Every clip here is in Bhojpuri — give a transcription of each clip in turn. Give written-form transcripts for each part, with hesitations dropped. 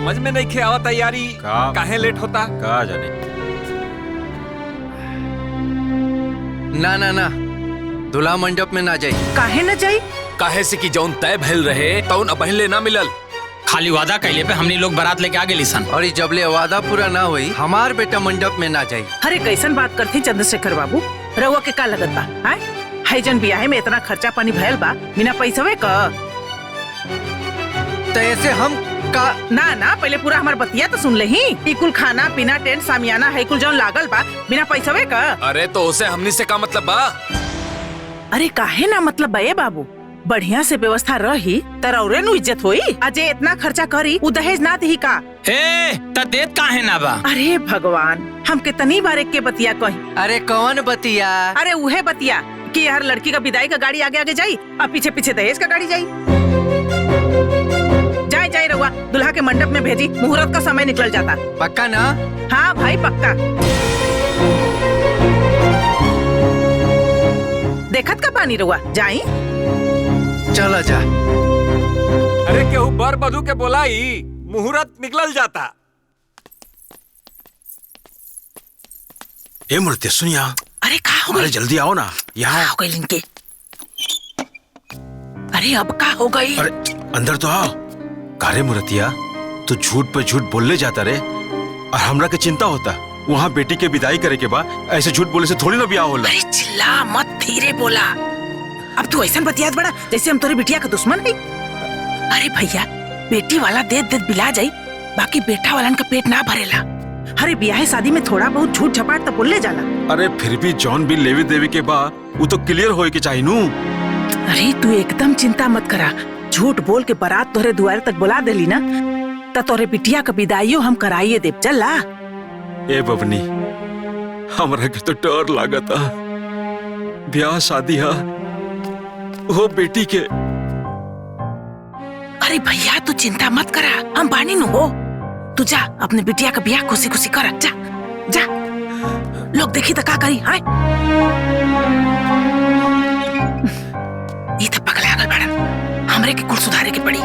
समझ में नहीं खे आवा तैयारी काहे लेट होता। का जाने। ना ना ना, दूल्हा मंडप में ना जाई। काहे न जाई? काहे से कि जौन तय भइल रहे तौन अपहले ना मिलल। खाली वादा कैले पे हमनी लोग बारात लेके आगे लिसन। और जबले वादा पूरा ना हुई हमार बेटा मंडप में ना जाई। अरे कैसन बात करती चंद्रशेखर बाबू, रउआ के का लगत बा? हाय जन बियाहे में इतना खर्चा पानी भयल बा बिना पैसवे का। तो ऐसे हम का ना ना, पहले पूरा हमार बतिया तो सुन लेही। ई कुल खाना पीना टेंट सामियाना है कुल जौन लागल बा बिना पैसवे का। अरे तो उसे हमनी से का मतलब बा? अरे काहे ना मतलब बे बाबू, बढ़िया से व्यवस्था रही तरौरे नु इज्जत होई। अजय इतना खर्चा करी उ दहेज ना दी का? ए त देत काहे ना बा? अरे भगवान, हम कितनी बार एक के बतिया कही। अरे कौन बतिया? अरे उहे बतिया कि हर लड़की का विदाई का गाड़ी आगे आगे जाई और पीछे पीछे दहेज का गाड़ी जाई। जाए जाए रहुआ, दुल्हा के मंडप में भेजी, मुहूर्त का समय निकल जाता। पक्का ना? हाँ भाई पक्का। देखत का पानी रहुआ, जाई। चलो जा। अरे केहू बर बधू के बोलाई, मुहूर्त निकल जाता। ए मूर्ति सुनिया। अरे का हो अरे गई? जल्दी आओ ना यहाँ। हो गई लिंके। अरे अब का हो गई? अरे अंदर तो आओ। कारे मूर्तिया, तू झूठ पे झूठ बोलने जाता रे और हमरा के चिंता होता। वहाँ बेटी के विदाई करे के बाद ऐसे झूठ बोले से थोड़ी ना ब्याह होला। अरे चिल्ला मत, धीरे बोला। अब तू ऐसा बतियात बड़ा जैसे हम तोरे बिटिया का दुश्मन है। अरे भैया, बेटी वाला देत देत बिला जाई, बाकी बेटा वालन का पेट ना भरेला। अरे ब्याह शादी में थोड़ा बहुत झूठ झपाट तो बोलले जाला। अरे फिर भी जॉन भी लेवी देवी के बाद वो तो क्लियर होए के चाहिए नू। अरे तू एकदम चिंता मत करा, झूठ बोल के बारात तोरे द्वारे तक बुला देली ना तो तोरे बिटिया का विदाईयो हम कराइए देव। चला ए बबनी, हमरा के तो डर लागता। ब्याह शादी है वो बेटी के। अरे भैया तू चिंता मत करा, हम बानी नु हो। तू जा अपने बिटिया का ब्याह खुशी खुशी कर। जा जा, लोग देखी तो का करी। हाय ये तो पगला गल बड़न, हमरे के कुल सुधारे के पड़ी।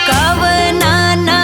कवना ना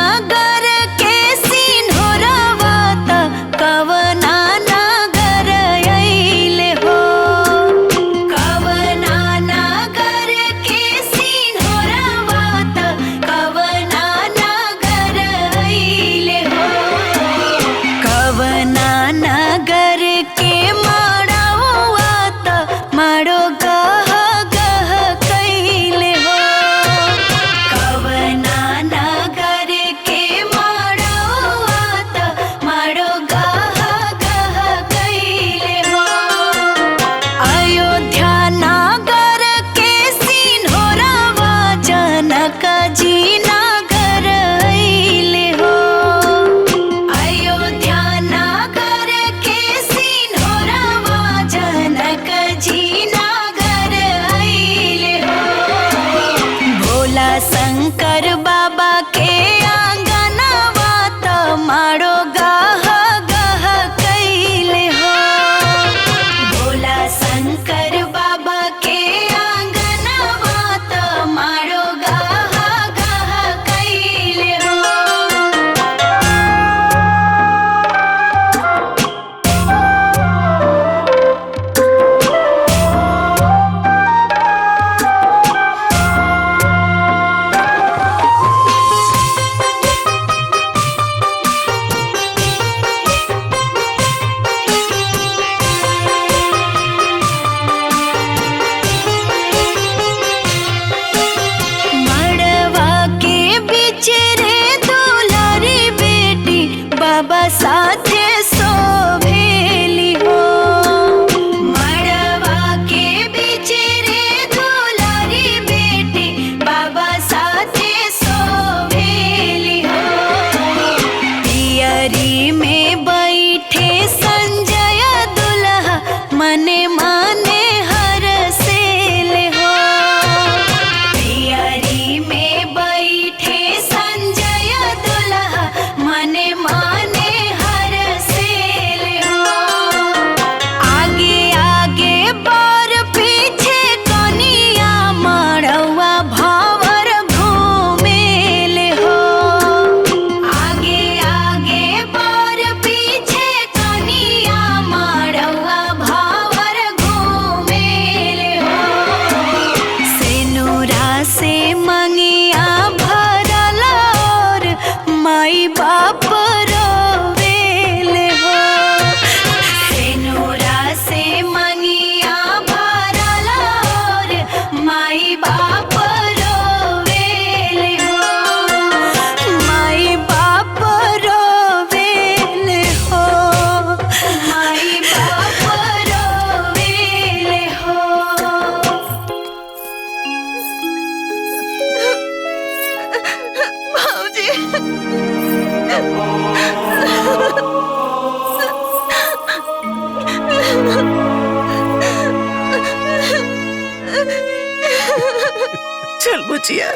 बुचिया।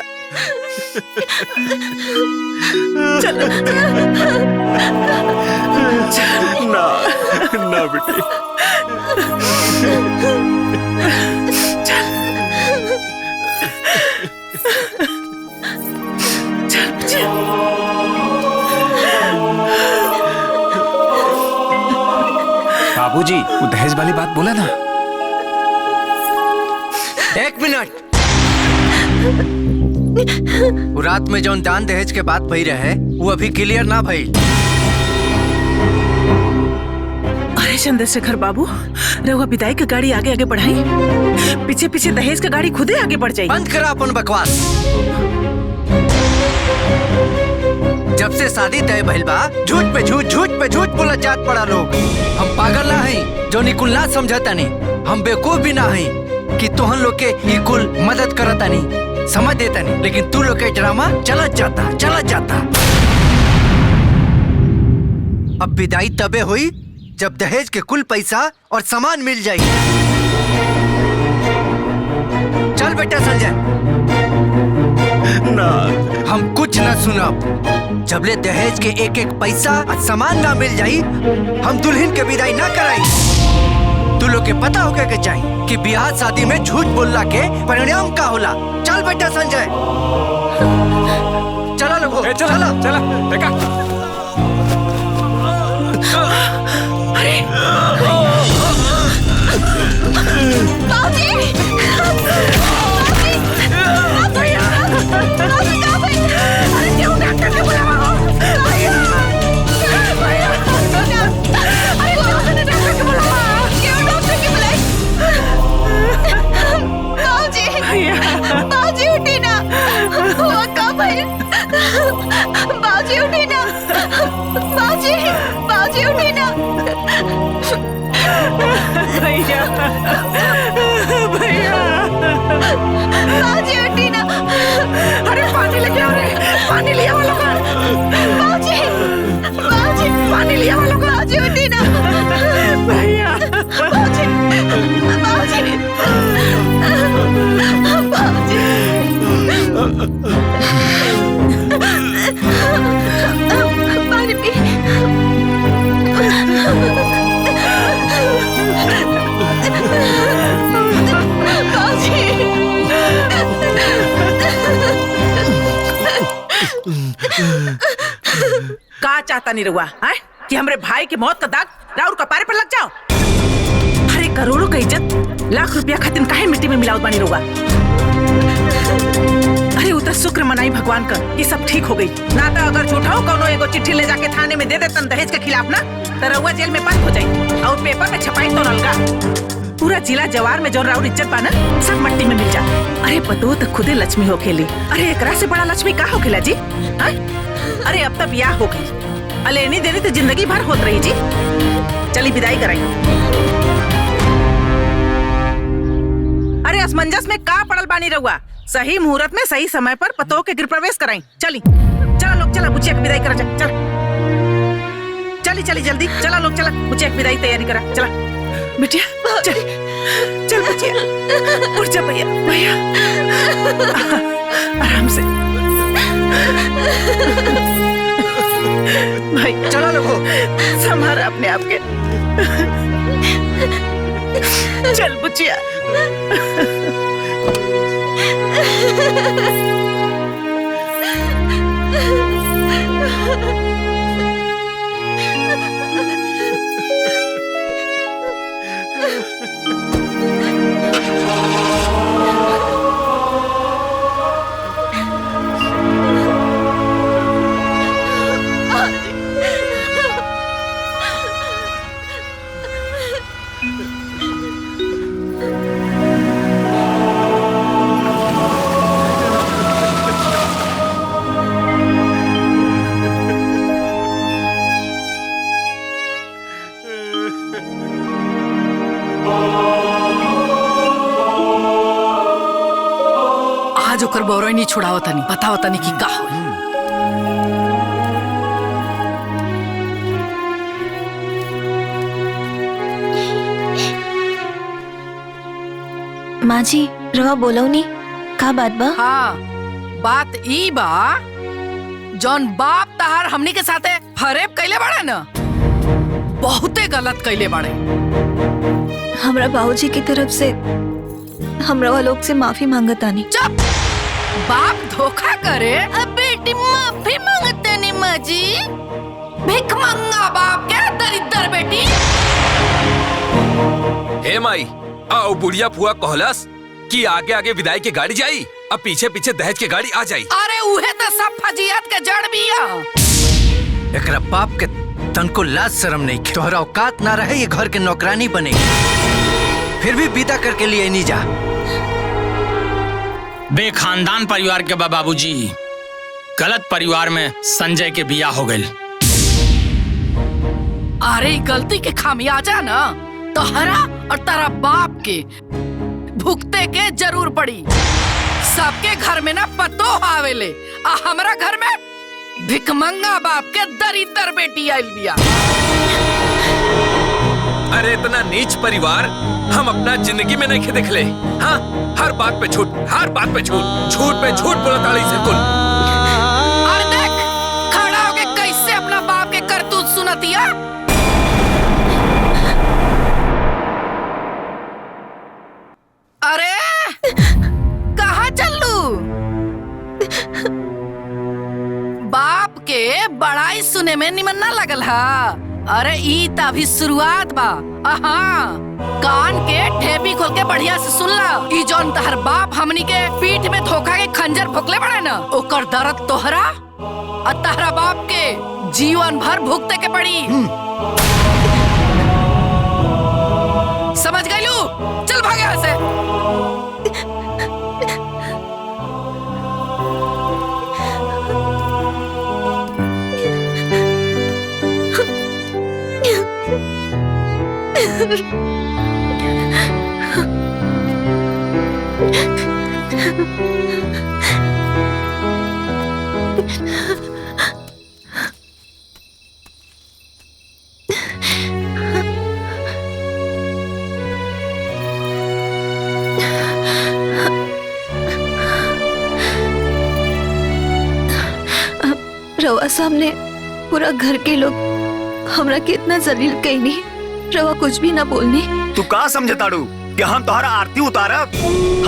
चलो ना ना बेटी। चल बुचिया। बाबूजी वो दहेज वाली बात बोला ना। एक मिनट। वो रात में जौन दान दहेज के बात भई रहे वो अभी क्लियर ना भई। अरे चंद्रशेखर बाबू, रहुआ विदाई की गाड़ी आगे आगे बढ़ाई, पीछे पीछे दहेज की गाड़ी खुदे आगे बढ़ जाएगी। बंद करा अपन बकवास। जब से शादी तय भइल बा झूठ पे झूठ बोलत जात पड़ा लोग। हम पागल ना हई जो निकुल ना समझता नहीं, हम बेवकूफ भी ना हई कि तोहन लोग के ये कुल मदद करता नहीं, समझ देता नहीं, लेकिन तू लोग के ड्रामा चलत जाता। अब विदाई तबे हुई जब दहेज के कुल पैसा और सामान मिल जाई। चल बेटा संजय। ना हम कुछ ना सुनब। जबले दहेज के एक एक पैसा और सामान ना मिल जाई हम दुल्हन के विदाई ना कराई। तू लोग के पता होगा के चाहिए कि ब्याह शादी में झूठ बोलला के परिणाम का होला। चल बेटा संजय, चला लोगो, चला चला देखा। अरे बाजी उठी ना, हुआ का भाई? बाजी उठी ना, बाजी उठी ना। भैया बाजी उठी ना। अरे पानी लेके आओ रे, पानी लिया वालों का। बाजी पानी लिया वालों का। बाजी उठी ना। भैया बाजी पानी पी। का चाहता नहीं रहुआ है कि हमरे भाई की मौत का दाग राउर कपारे पर लग जाओ? अरे करोड़ों का इज्जत लाख रुपया खातिर काहे मिट्टी में मिलावत बानी रहुआ? अरे उतर शुक्र मनाई भगवान का ये सब ठीक हो गई ना। तो अगर झूठा हो कोनो एगो चिट्ठी ले जाके थाने में दे देतन दहेज के खिलाफ ना, तो रहुआ जेल में बंद हो जाई और पेपर में छपाई तो अलगा। पूरा जिला जवार में जो राउर इज्जत पाना सब मट्टी में मिल जा। अरे पतो तो खुदे लक्ष्मी हो खेली। अरे एकरा से बड़ा लक्ष्मी का हो खेला जी? हा? अरे अब तक ब्याह हो गई, अलेनी देनी तो जिंदगी भर होत रही जी। चली विदाई कराई। अरे असमंजस में का पड़ल बानी रहुआ? सही मुहूर्त में सही समय पर पतो के गृह प्रवेश कराई। चली चला लोग, चला बुचिया की विदाई करा। चल चली चली जल्दी चला लोग, चला बुचिया की विदाई तैयारी करा। चला बिटिया चल चल बुचिया, उठ जा भैया भैया आराम से। भाई चला लोगो, संभाल अपने आप के। चल बुचिया। आज ओकर बौरई नहीं छुड़ावता नहीं, बतावता नहीं कि का होई। माँ जी रवा बोलो नी का बात बा? हाँ बात ई बा जौन बाप तहार हमनी के साथे फरेब कैले बाड़े न, बहुते गलत कैले बाड़े। हमरा बाबूजी की तरफ से हमरा वालों से माफी मांगतानी। चुप! बाप धोखा करे बेटी माफी मांगतानी माँ जी। भिख मंगा बाप के दरिद्र बेटी। हे माई, आओ बुढ़िया फुआ कहलस कि आगे आगे विदाई की गाड़ी जाई, अब पीछे पीछे दहेज की गाड़ी आ जाई। अरे उहे तो सब फजियत के जड़ बिया। एकरा बाप के तनको लाज शर्म नहीं, तोहरा औकात ना रहे ये घर के नौकरानी बने, फिर भी विदा करके लिए नहीं जा। बेखानदान परिवार के बाबूजी, गलत परिवार में संजय के बिया हो गई। अरे गलती के खामियाजा ना तोहरा और तारा बाप के भुगते के जरूर पड़ी। सबके घर में ना पतो आवेले, आ हमरा घर में भिखमंगा बाप के दरिद्र बेटी आइल बिया। अरे इतना नीच परिवार हम अपना जिंदगी में नहीं देखले। हाँ, हर बात पे झूठ, हर बात पे झूठ, झूठ पे झूठ बोला ताड़ी से कुल। और देख खड़ा होके कैसे अपना बाप के करतूत सुनतिया। अरे कहाँ चलू? बाप के बड़ाई सुने में निमन ना लगल हा। अरे ई त अभी शुरुआत बा। कान के ठेपी खोल के बढ़िया से सुन ला। ई जौन तहर बाप हमनी के पीठ में धोखा के खंजर भोकले बड़े न, ओकर दर्द तोहरा और तहरा बाप के जीवन भर भुगते के पड़ी। समझ गइलू? चल भागे यहाँ से। रवा सामने पूरा घर के लोग हमरा के इतना जलील कईनी, रवा कुछ भी ना बोलनी। तू का समझे ताड़ू कि हम तोहरा आरती उतारब?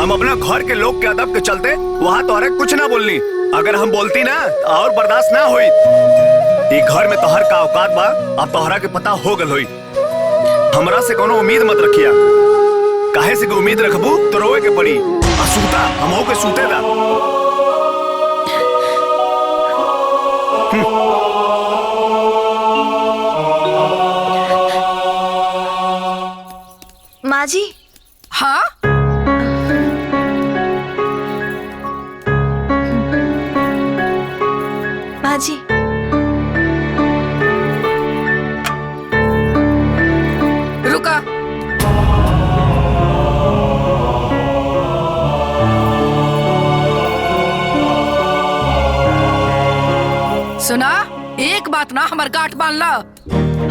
हम अपना घर के लोग के अदब के चलते वहाँ तोहरा कुछ ना बोलनी। अगर हम बोलती ना और बर्दाश्त ना हुई। ये घर में तोहर का औकात बा, अब तोहरा के पता हो गल हुई। हमरा से कोनो उम्मीद मत रखिया, काहे से उम्मीद रखबू तो रोए के पड़ी। सूता हम हो के सूते दा। माँ जी। हाँ? माँ जी, रुका। सुना, एक बात ना हमार गांठ बांध ला।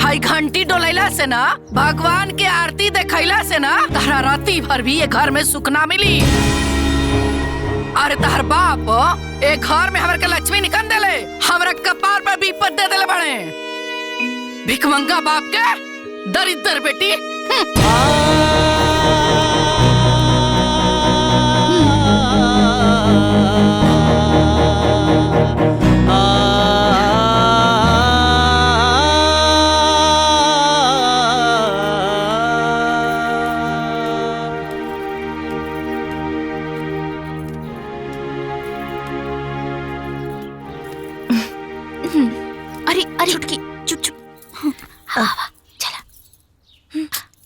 हाई घंटी डोलैला से ना, भगवान के आरती देखैला से ना, तहरा राती भर भी ये घर में सुख ना मिली। अरे तहर बाप एक घर में हमरा के लक्ष्मी निकल देले, हमरा कपार पर विपद दे देले बड़े। भिखमंगा बाप के दरिद्र बेटी। अरे छुटकी चुप चुप। चला।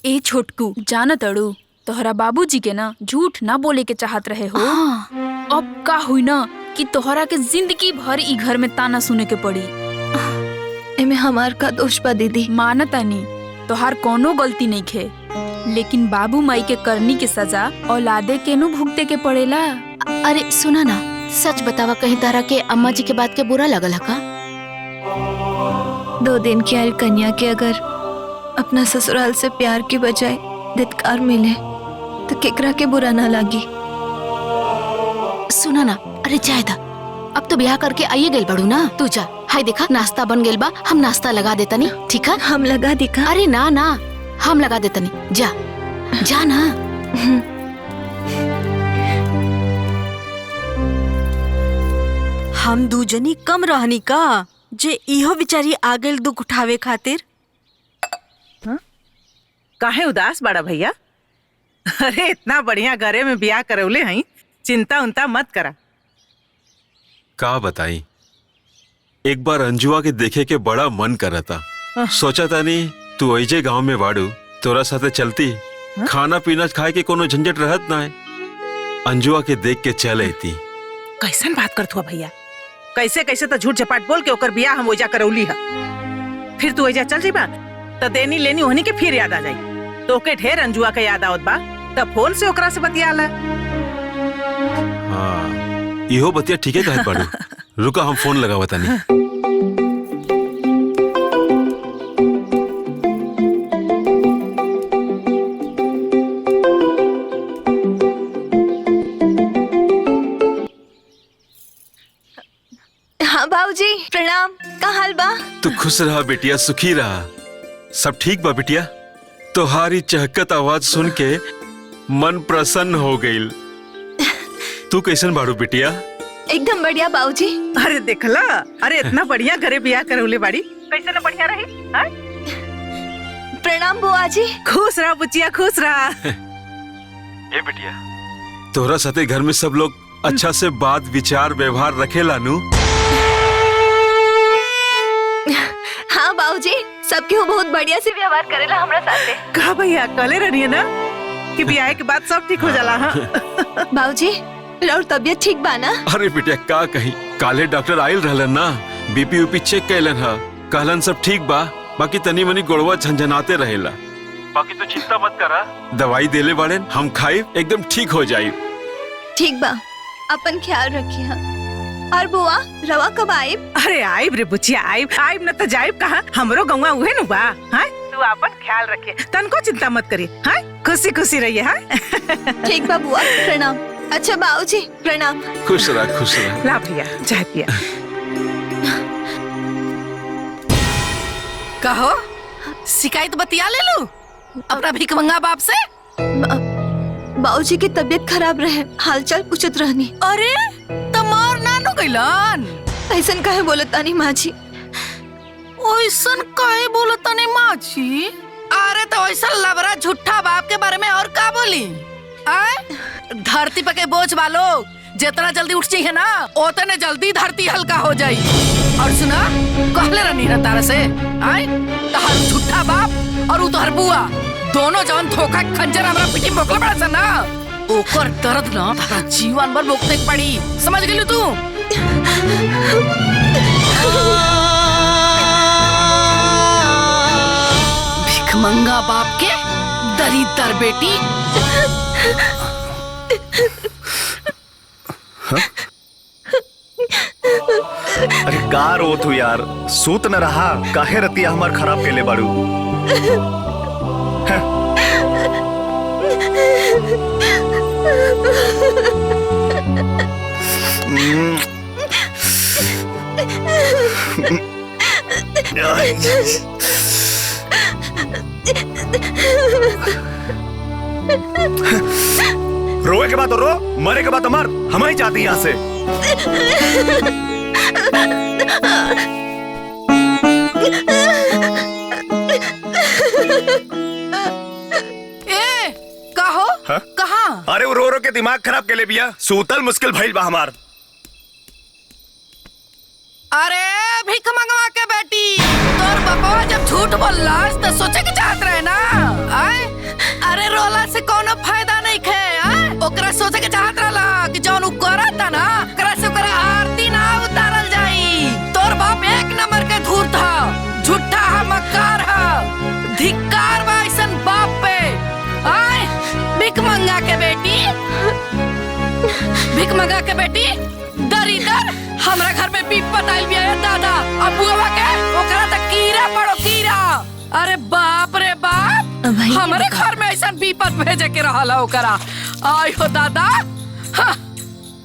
ए छोटकू, जाना तड़ू तोहरा बाबूजी के ना झूठ ना बोले के चाहत रहे हो। अब का हुई ना कि तोहरा के जिंदगी भर ई घर में ताना सुने के पड़ी। एमे हमार का दोष बा दीदी? मानतानी तोहार कोनो गलती नहीं खे, लेकिन बाबू माई के करनी के सजा औलादे के नु भुगते के पड़ेला। अरे सुना ना, सच बतावा, कहीं तारा के अम्मा जी के बात के बुरा लगल है का? 2 दिन की आयल कन्या के अगर अपना ससुराल से प्यार की बजाय धिक्कार मिले तो केकरा के बुरा ना लागी। सुना ना, अरे जायदा अब तो ब्याह करके आइए गेल बड़ू ना। तू जा, हाय देखा नाश्ता बन गेल बा, हम नाश्ता लगा देता नी, ठीक है? हम लगा देखा। अरे ना ना, हम लगा देता नी, जा जा ना। हम दूजनी कम रहनी का जे इहो बिचारी आ गेल दुख उठावे खातिर। काहे उदास बड़ा भैया? अरे इतना बढ़िया घरे में ब्याह करौले हई, चिंता उनता मत करा। का बताई, एक बार अंजुआ के देखे के बड़ा मन कर था। सोचा था नहीं तू ऐजे गांव में बाड़ू, तोरा साथे चलती, खाना पीना खाए के कोनो झंझट रहत ना है। अंजुआ के देख के चल आती। कैसन बात करत हुआ भैया? कैसे कैसे तो झूठ झपाट बोल के ओकर ब्याह हम ओजा करौली है। फिर तू ओजा चल जीबा तो देनी लेनी होनी के फिर याद आ जाई। तो के ढेर अंजुआ के याद आवत बा, तब फोन से ओकरा से बतियाला। हाँ, इहो बतिया ठीक है कहत बाड़ू। रुका हम फोन लगावता नहीं। हाँ बाबूजी प्रणाम, का हाल बा? तू खुश रहा बेटिया, सुखी रहा। सब ठीक बा बेटिया? तोहारी चहकत आवाज सुन के मन प्रसन्न हो गईल। तू कैसन बाड़ू बेटिया? एकदम बढ़िया बाबूजी। अरे देखला, अरे इतना बढ़िया घरे ब्याह करौले बाड़ी, कैसे न बढ़िया रही। हाँ? प्रणाम बुआ जी। खुश रहा बुचिया, खुश रहा। ए बेटिया, तोहरा साथे घर में सब लोग अच्छा से बात विचार व्यवहार रखेला नु? हाँ बाबूजी, सबके वो बहुत बढ़िया से व्यवहार करेला हमरा साथे। कहा भैया कहले रही ना कि ब्याह के बाद सब ठीक हो जाला। हाँ बाबूजी, और तबियत ठीक बा ना? अरे बेटिया का कही, काले डॉक्टर आयल रहलन ना, बीपी ऊपी चेक कैलन हा, कहलन सब ठीक बा, बाकी तनी मनी गोड़वा झंझनाते रहेला। बाकी तो चिंता मत करा, दवाई देले बाड़े, हम खाई एकदम ठीक हो जाई। ठीक बा, अपन ख्याल रखिए। और बुआ रवा कब आइब? अरे आइब रे बुचिया, आइब न तो जाइब कहाँ, हमरो गौवा उहे नु बा। हाँ तू अपन ख्याल रखे, तनको चिंता मत करी। हाँ खुशी खुशी रहिए। हाँ ठीक बा बुआ, प्रणाम। अच्छा बाबूजी प्रणाम। खुश रह, खुश रह। ला भैया चाय पिया। कहो शिकायत बतिया ले लू अपना भीख मंगा बाप से। बाबूजी की तबीयत खराब रहे, हालचाल पूछत रहनी। अरे तमार नानो गइलन। ऐसन काहे बोलतानी माँ जी? ओइसन काहे बोलतानी माँ जी? अरे तो ऐसा लबरा झूठा बाप के बारे में और का बोली? आए धरती पे के बोझ वालो जितना जल्दी उठ है ना, उतने जल्दी धरती हल्का हो जाई। और सुना, कहले रहनी ना तारा से, आए तहार झूठा बाप और तोहर बुआ दोनों जवन धोखा खंजर हमरा पीठी मोकला पड़ा सा ना, ओकर दर्द ना तारा जीवन भर भोगते पड़ी। समझ गेलू तू? भिखमंगा बाप के दरिद्र बेटी। अरे का रोत हो यार, सूत न रहा, काहे रतिया हमार खराब केले बाड़ू। रोए के बाद तो रो, मरे के बाद तो मर, हम ही जाती यहाँ से। कहो कहाँ? अरे वो रो रो के दिमाग खराब के ले बिया, सूतल मुश्किल भइल बा हमार। अरे भीख मंगवा के बेटी, तोर बपवा जब झूठ बोललास तो सोचे के चाहत रहे ना। आए अरे रोला से कोनो फायदा नहीं खे। ओकरा सोचे के चाहत रहला कि जौन उ करता ना, ओकरा से ओकरा आरती ना उतारल जाई। तोर बाप एक नंबर के धूर्त था, झूठा है, मक्कार है, धिक्कार बा ऐसन बाप पे। आए भीख मंगा के बेटी, भीख मंगा के बेटी दरिदर हमरा घर में विपत आइल बिया है दादा। अब बुआ के ओकरा तक कीड़ा पड़ो कीड़ा। अरे बाप रे बाप, हमारे घर में ऐसा विपत भेजे के रहला ओकरा। आय हो दादा,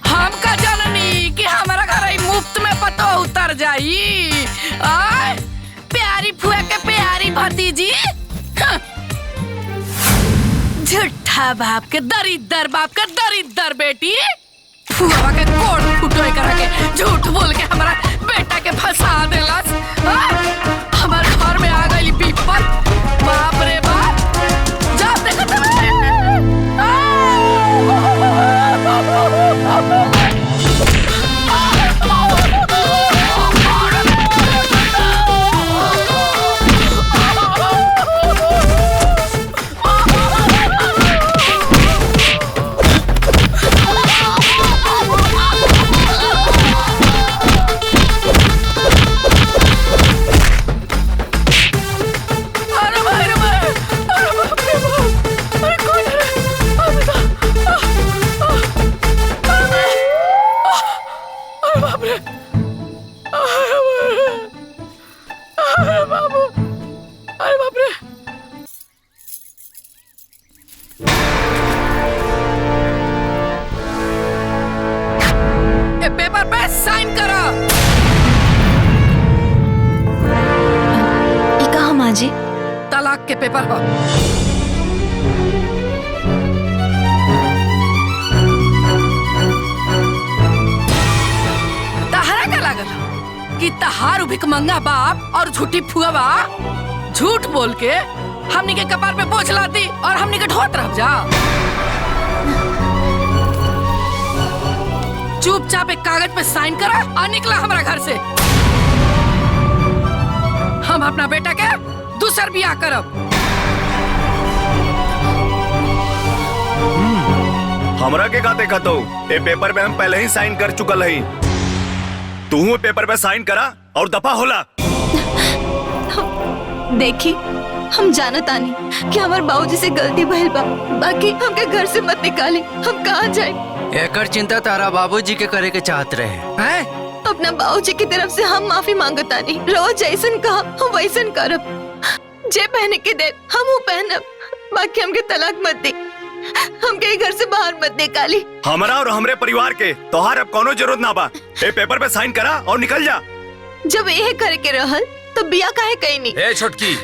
हम का जननी कि हमारा घर आई मुफ्त में पतो उतर जाई। आय प्यारी फुआ के प्यारी भतीजी। हाँ। झूठा बाप के दरिद्र बेटी। फुआ के कोट फुटोए करा के झूठ बोल के हमारा बेटा के फंसा देलस। हमारे घर में आ गई विपत। बाप रे बाप। जा देखो पेपर पे साइन करो। ये कहा माँ जी? तलाक के पेपर हो। तहरा क्या लागल कि तहार भिखमंगा बाप और झूठी फुआ बा झूठ बोल के हमनी के कपार पे बोझ लाती और हमनी के ढोत रह जा। चुपचाप एक कागज पे साइन करा और निकला हमारा घर से। हम अपना बेटा के दूसर बियाह करब। हमरा के का देखा तो ए पेपर पे हम पहले ही साइन कर चुकल हई। तू पेपर पे साइन करा और दफा होला। देखी हम जानत आनी कि हमार बाबूजी से गलती भइल बा, बाकी हमके घर से मत निकाली। हम कहाँ जाए? एकर चिंता तारा बाबूजी के करे के चाहत रहे हैं। अपना बाबूजी की तरफ से हम माफी मांगतानी। रोज जैसन कहा हम वैसन करब। जे पहने के दे हम वो पहनब, बाकी हमके तलाक मत दी। हमके घर से बाहर मत निकाली। हमरा और हमरे परिवार के तोहार अब कोनो जरूरत ना बा। ए पेपर पे साइन करा और निकल जा। जब यह करे के रहल तो बिया काहे कहीं नहीं? ए छोटकी,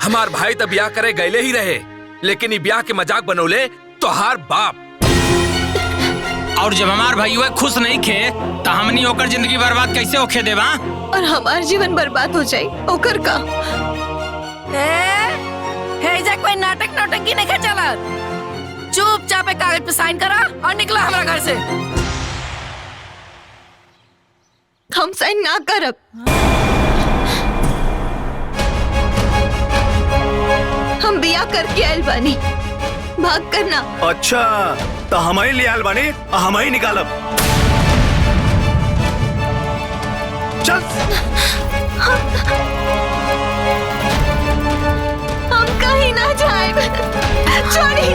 हमार भाई तो ब्याह करे गए ही रहे, लेकिन ये ब्याह के मजाक बनौले तोहार बाप। और जब हमार भाई खुश नहीं खे तो हमनी ओकर जिंदगी बर्बाद कैसे होखे देवा? और हमार जीवन बर्बाद हो जाए ओकर का? हे कोई नाटक नौटंकी नहीं चला। चुपचाप एक कागज पे साइन करा और निकला हमारा घर से। हम साइन ना करब। हम बिया करके आयल बानी, भाग करना। अच्छा तो हम ही ले आयल बानी, हम ही निकालब। चल। हम कहीं ना जाए। छोड़ी।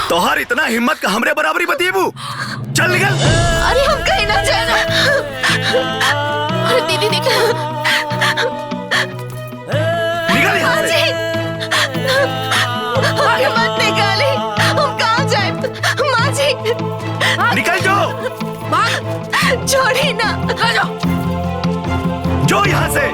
तोहार इतना हिम्मत का हमरे बराबरी बतीबू। चल निकल। अरे हम कहीं ना जाना। अरे दीदी निकल। निकल यहाँ से। अरे मत निकाली। हम कहाँ जाए? माँ जी। निकल जो। छोड़ी ना। जो यहाँ से।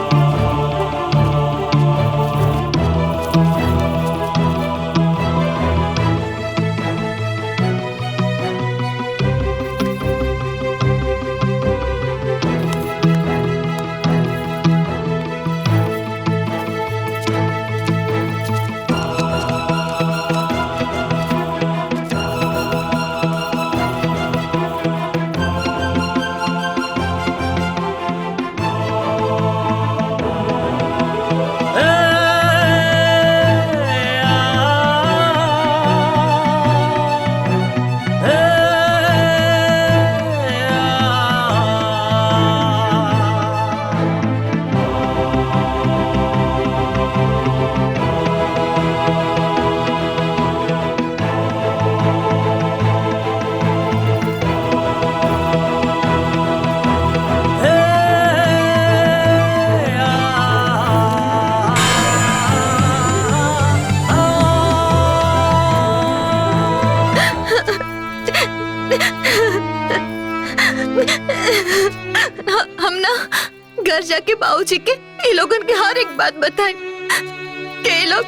बाबूजी के ये लोगन के हर एक बात बताए कि ये लोग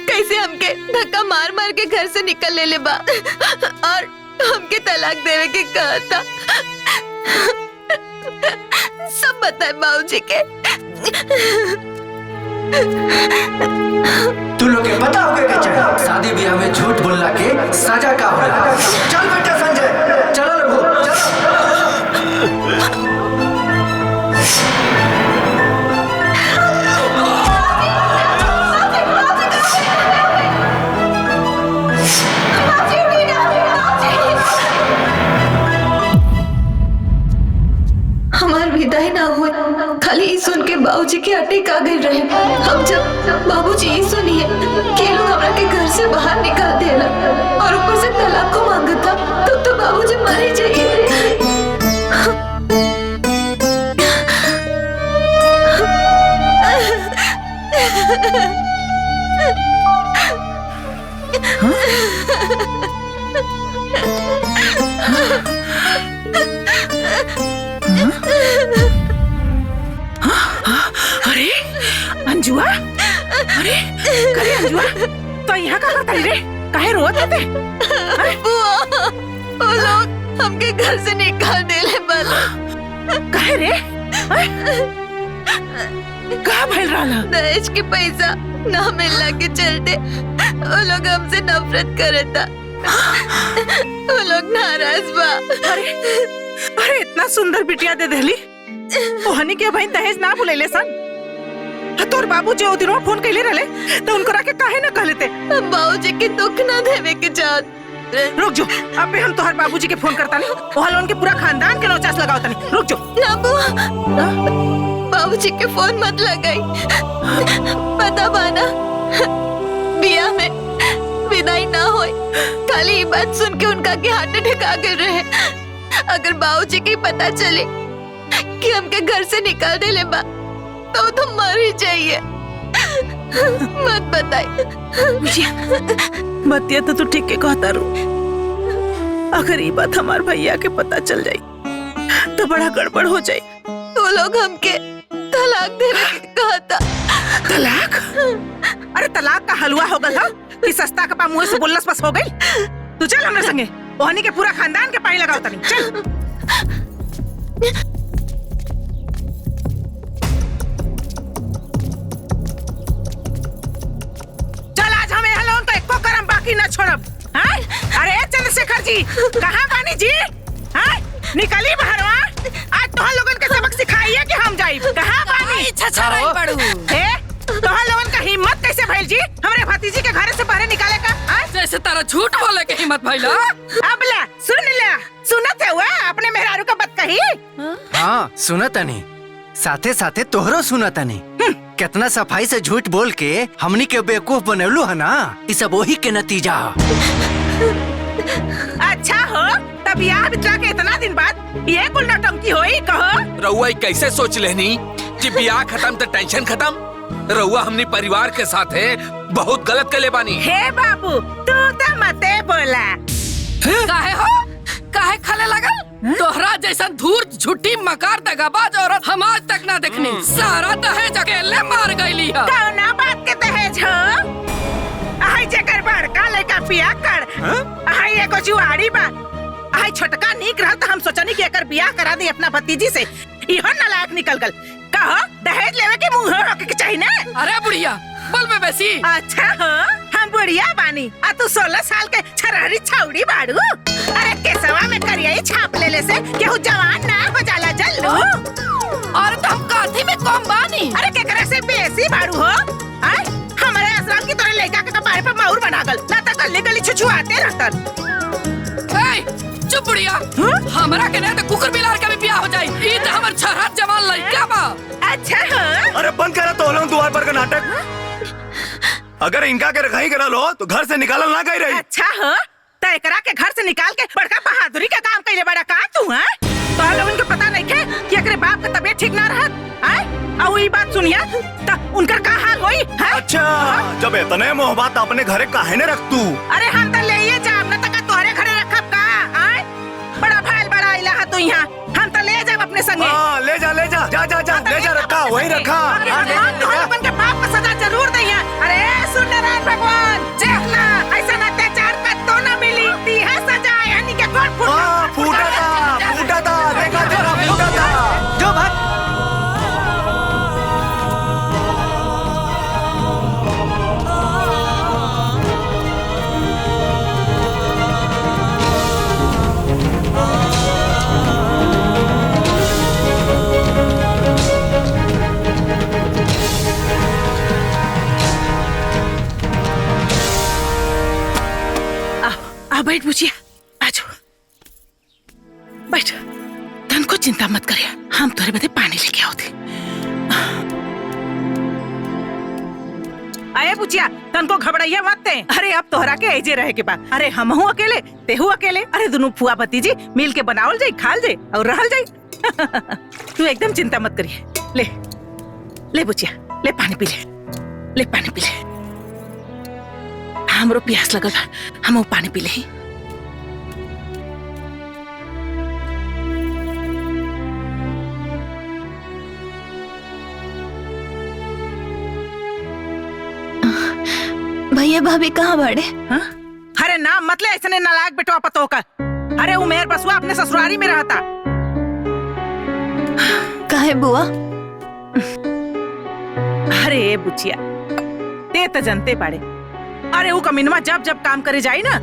कैसे हमके धक्का मार मार के घर से निकल ले बा और हमके तलाक देवे के कहा था। सब बताए बाबूजी के। तू लोग के पता होगा कि चाहिए शादी ब्याह में झूठ बोलना के सजा का होला। चल बेटा संजय, चलो रघु, चलो। हमार विदाई ना हुई, खाली ई सुन के बाबूजी के अटैक आ गए रहे। हम जब बाबूजी ये सुनिए कि लोग हमरा के घर से बाहर निकाल देला और ऊपर से तलाक को मांगा था, तो बाबूजी मर ही जाइए। अरे अंजुआ, अरे करे अंजुआ, तो यहाँ का करता रे? काहे रोत थे? बुआ, वो लोग हमके घर से निकाल देले बाला। काहे रे? कहाँ भइल रहला? दहेज के पैसा ना मिलना के चलते वो लोग हमसे नफरत करता। वो लोग नाराज बा। अरे इतना सुंदर बिटिया दे देली, ओहनी के भाई दहेज ना बुलेले सन। तोर बाबूजी ओ दिनों फोन कैले रहले तो उनको राके काहे ना कहलेते? बाबूजी के दुख ना देवे के चाहत। रुक जो, अबे हम तोहर बाबूजी के फोन करता नहीं, वहाँ लोन के पूरा खानदान के नौचास लगावता नहीं। रुक जो। ना बुआ, बाबूजी के फोन मत लगाई। पता बाना बिया में विदाई ना होई, खाली ये बात सुन के उनका के हाथ अटैक आ गए रहे। अगर बाबूजी की पता चले कि हमके घर से निकाल देले बा तो मर ही जाइए। मत बताई। बतिया तो तू ठीक के कहता रू। अगर ये बात हमार भैया के पता चल जाई तो बड़ा गड़बड़ हो जाई। वो लोग हमके तलाक देने के कहा था। तलाक? अरे तलाक का हलवा हो गया कि सस्ता कपा मुंह से बोलस बस हो गई। तू चल हमारे संगे, ओहनी के पूरा खानदान के पानी लगाओ तनी। चल। बाकी ना छोड़ब। हाँ? अरे चंद्रशेखर जी, कहाँ बानी जी? हाँ? निकली बाहरवा, आज तोहर लोगन के सबक सिखाइए कि हम जाइब। कहाँ बानी? तोहर लोगन का हिम्मत कैसे भइल जी हमरे भतीजी के घर से बाहर निकाले का? जैसे तारा झूठ बोले के हिम्मत भइल। अब ला, सुनत है हुआ अपने मेहरारू का बात कही? हाँ सुनतनी, साथे साथे तोहरो सुनतनी। कितना सफाई से झूठ बोल के हमनी के बेवकूफ बनवलू है ना, इस सब वही के नतीजा। अच्छा हो, तब यहाँ बितला के इतना दिन बाद ये कुल नौटंकी होई कहो? रउआ कैसे सोच लेनी कि ब्याह खत्म तो टेंशन खत्म? रउआ हमनी परिवार के साथ है बहुत गलत कर ले बानी। हे बाबू, तू तो मते बोला। काहे हो? काहे खले लगल? तोहरा जैसा धूर्त झूठी मकार दगाबाज औरत हम आज तक ना देखनी। सारा दहेज अकेले मार गईली है। कौना बात के दहेज हो? आई जेकर बड़का लड़का बियाह कर, आई एगो जुआरी बा, आई छोटका नीक रहा तो हम सोचनी कि एकर बियाह करा दी अपना भतीजी से। इहो नालायक निकल गल। कहो दहेज लेवे के मुंह रोके के चाहिए ना? अरे बुढ़िया, बोल में बेसी। अच्छा हो, हम बुढ़िया बानी आ तू 16 साल के छरहरी छौड़ी बाड़ू। अरे केसवा में करियाई छाप लेले से केहू जवान ना हो जाला जल्लू। अरे तुम काठी में कम बानी। अरे केकरा से बेसी बाड़ू हो? आय हमारे आश्रम की तोरे लड़का के कपारे पे माउर बना गल, ना तो गली गली छुछुआते रहतन। चुप बुढ़िया, हमरा के नहीं तो कुकुर बिलार का भी ब्याह हो जाई। ई तो हमर छरहत जवान लड़का बा। अच्छा हो? अरे बंद करा तो लोग द्वार पर का नाटक। अगर इनका के रखाई करा लो तो घर से निकालल ना कही रही। अच्छा हो, तो एकरा के घर से निकाल के बड़का बहादुरी का काम कइले बड़ा का तू? हैं तो लोगन के पता नहीं थे कि एकरे बाप का तबीयत ठीक ना रहत। हैं और ई बात सुनिया तो उनकर का हाल होई? हैं अच्छा, जब इतने मोहब्बत अपने घरे काहे न रख तू? अरे हम तो ले जाब ना तक तोहरे घरे रखब का? हैं बड़ा भाईल बड़ा इला तू यहाँ, हम तो ले जाब अपने संगे। हाँ ले जा जा जा जा जा। ले जा रखा वही रखा। अपन के पाप का सजा जरूर दैया। अरे सुन नारायण भगवान, देखना ऐसा अत्याचार का तो न मिली दी है सजा। यानी के कौन फूटा था देखा तेरा फूटा था। जो भाग। बैठ बुचिया, आजो बैठ। तन को चिंता मत करिया, हम तोरे बदे पानी लेके आओ थे। अरे बुचिया, तन को घबराइया मत ते। अरे अब तोहरा के ऐजे रहे के बाद। अरे हम हूँ अकेले, तेहू अकेले। अरे दोनों फुआ भतीजी मिल के बनावल जाई, खाल जाई और रहल जाई। तू एकदम चिंता मत करिए। ले ले बुचिया, ले पानी पी ले, ले पानी पी ले। हमरो प्यास लगल बा, हम वो पानी पी ले। भैया भाभी कहाँ बाड़े? हाँ? अरे नाम मत ले ऐसने नालायक बेटवा पतो का। अरे वो मेहर बसुआ अपने ससुरारी में रहता। काहे बुआ? अरे बुचिया, ते तो जनते पाड़े। अरे वो कमीनवा जब जब काम करे जाई ना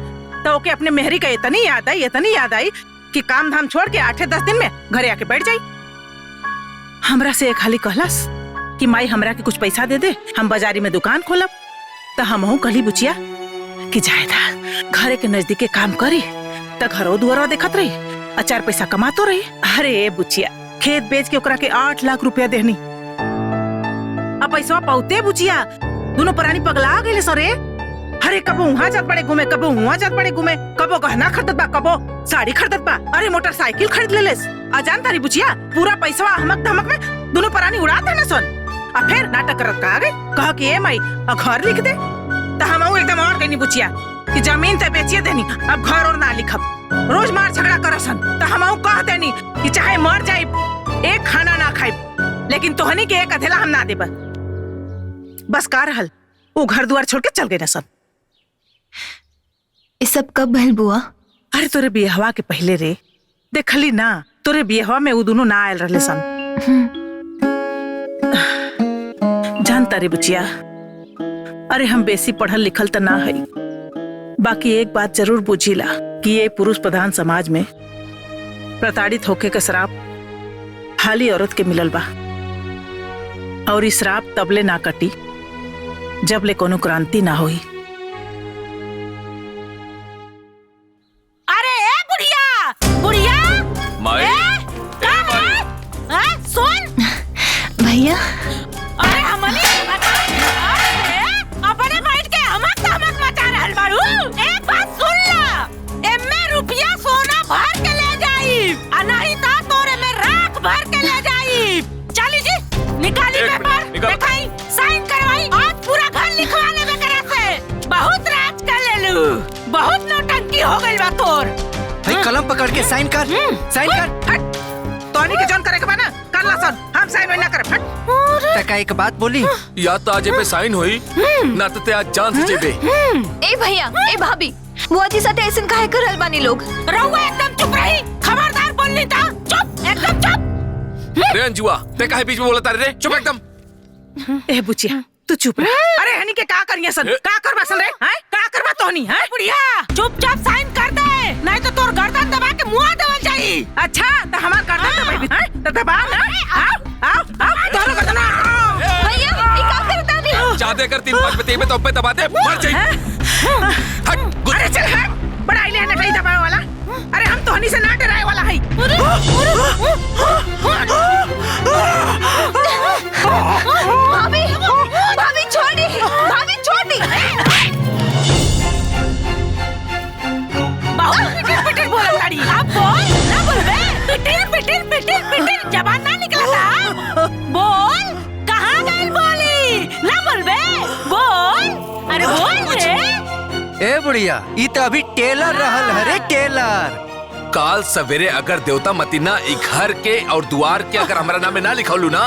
तो ओके अपने मेहरी का इतनी याद आई कि काम धाम छोड़ के 8-10 दिन में घरे आके बैठ जाई। हमरा से एक हाली कहलस कि माई हमरा के कुछ पैसा दे दे, हम बाजारी में दुकान खोलब। तो हमहू कहली बुचिया कि जायदा घरे के नजदीके काम करी तो घरो दुआरो देखत रही, 4 पैसा कमातो रही। अरे बुचिया, खेत बेच के ओकरा के 8 लाख रुपया देहनी। अब पैसा पाउते बुचिया, दोनों परानी पगला गए सरे। अरे कबो वहाँ जात पड़े घूमे, कबो वहाँ जात पड़े घूमे, कबो गहना खरीदत बा, कबो साड़ी खरीदत बा, अरे मोटरसाइकिल खरीद लेलेस। अजान तारी बुचिया, पूरा पैसा हमक धमक में दोनों परानी उड़ाता न सन। और फिर नाटक करत का आगे कह कि ए माई घर लिख दे। तो हम एकदम और कहनी बुचिया कि जमीन ते बेचिए देनी, अब घर और ना लिखब। रोज मार झगड़ा करसन तो हम कह देनी कि चाहे मर जाए एक खाना ना खाए, लेकिन तोहनी के एक अधेला हम ना देब। बस का रहल, वो घर द्वार छोड़ के चल गए न सब। ये सब कब भइल बुआ? अरे तोरे बियाहवा के पहले रे, देखली ना तोरे बियाहवा में वो दोनों ना आयल रहले सन। जानता रे बुचिया, अरे हम बेसी पढ़ल लिखल तो ना है, बाकी एक बात जरूर बुझीला कि ये पुरुष प्रधान समाज में प्रताड़ित होके का श्राप हाली औरत के मिलल बा। और इस श्राप तबले ना कटी जब ले कोनो क्रांति ना होई। अरे ए बुढ़िया, बुढ़िया माई, सुन भैया। अरे हमनी अपने बैठ के हमक मचा रहल बाड़ू। एक बात सुन ला, एमे रुपया सोना भर के ले जाई, आ नहीं ता तोरे में राख भर के ले जाई। चली जी, निकाली पेपर, दिखाई, साइन करवाई, आज पूरा घर लिखवा लेबे करे से। बहुत राज कर लेलू, बहुत नौटंकी हो गइल बा तोर। भाई कलम पकड़ के साइन कर, साइन कर। हट, तोनी के जॉन करे के बा ना, कर ला सन, हम साइन ना करे। हट। तका एक बात बोली, या तो आज पे साइन हुई ना तो ते आज जान से जेबे। ए भैया, ए भाभी, बुआ जी साथे ऐसन काहे करल बानी लोग? रहुआ एकदम चुप रही, खबरदार बोलनी था। चुप, एकदम चुप। रे अंजुआ, ते काहे बीच में बोला तारे रे? चुप एकदम। ए बुचिया, तू चुप रह। अरे हनी के का करिया सन, का करबा सन रे? हैं? का करबा तोनी? हैं? बुढ़िया, चुपचाप साइन कर दे, नहीं तो तोर गर्दन दबा के मुंह देवल जाई। अच्छा, तो हमार गर्दन दबाई भी, हैं? तो दबा ना। आओ, तोरो गर्दन आओ। भैया, ये का करता दी? चाहते कर 3 5 पे तेबे तो पे दबा दे, मर जाई। हट, अरे चल हट, बड़ा इले ना कहीं दबावे वाला। अरे हम तो हनी से ना डराए वाला है। भाभी, भाभी छोड़ दी, भाभी छोड़ दी। बहुत पिटिर बोला ताड़ी। अब बोल, ना बोल बे। पिटिर जबान ना निकला था। बोल, कहाँ गइल बोली? ना बोल बे, बोल। अरे बोल रे। ए बुढ़िया, ये तो अभी टेलर रहल है रे, टेलर। काल सवेरे अगर देवता मतीना ई घर के और द्वार के अगर हमारा नाम में ना लिखौलू ना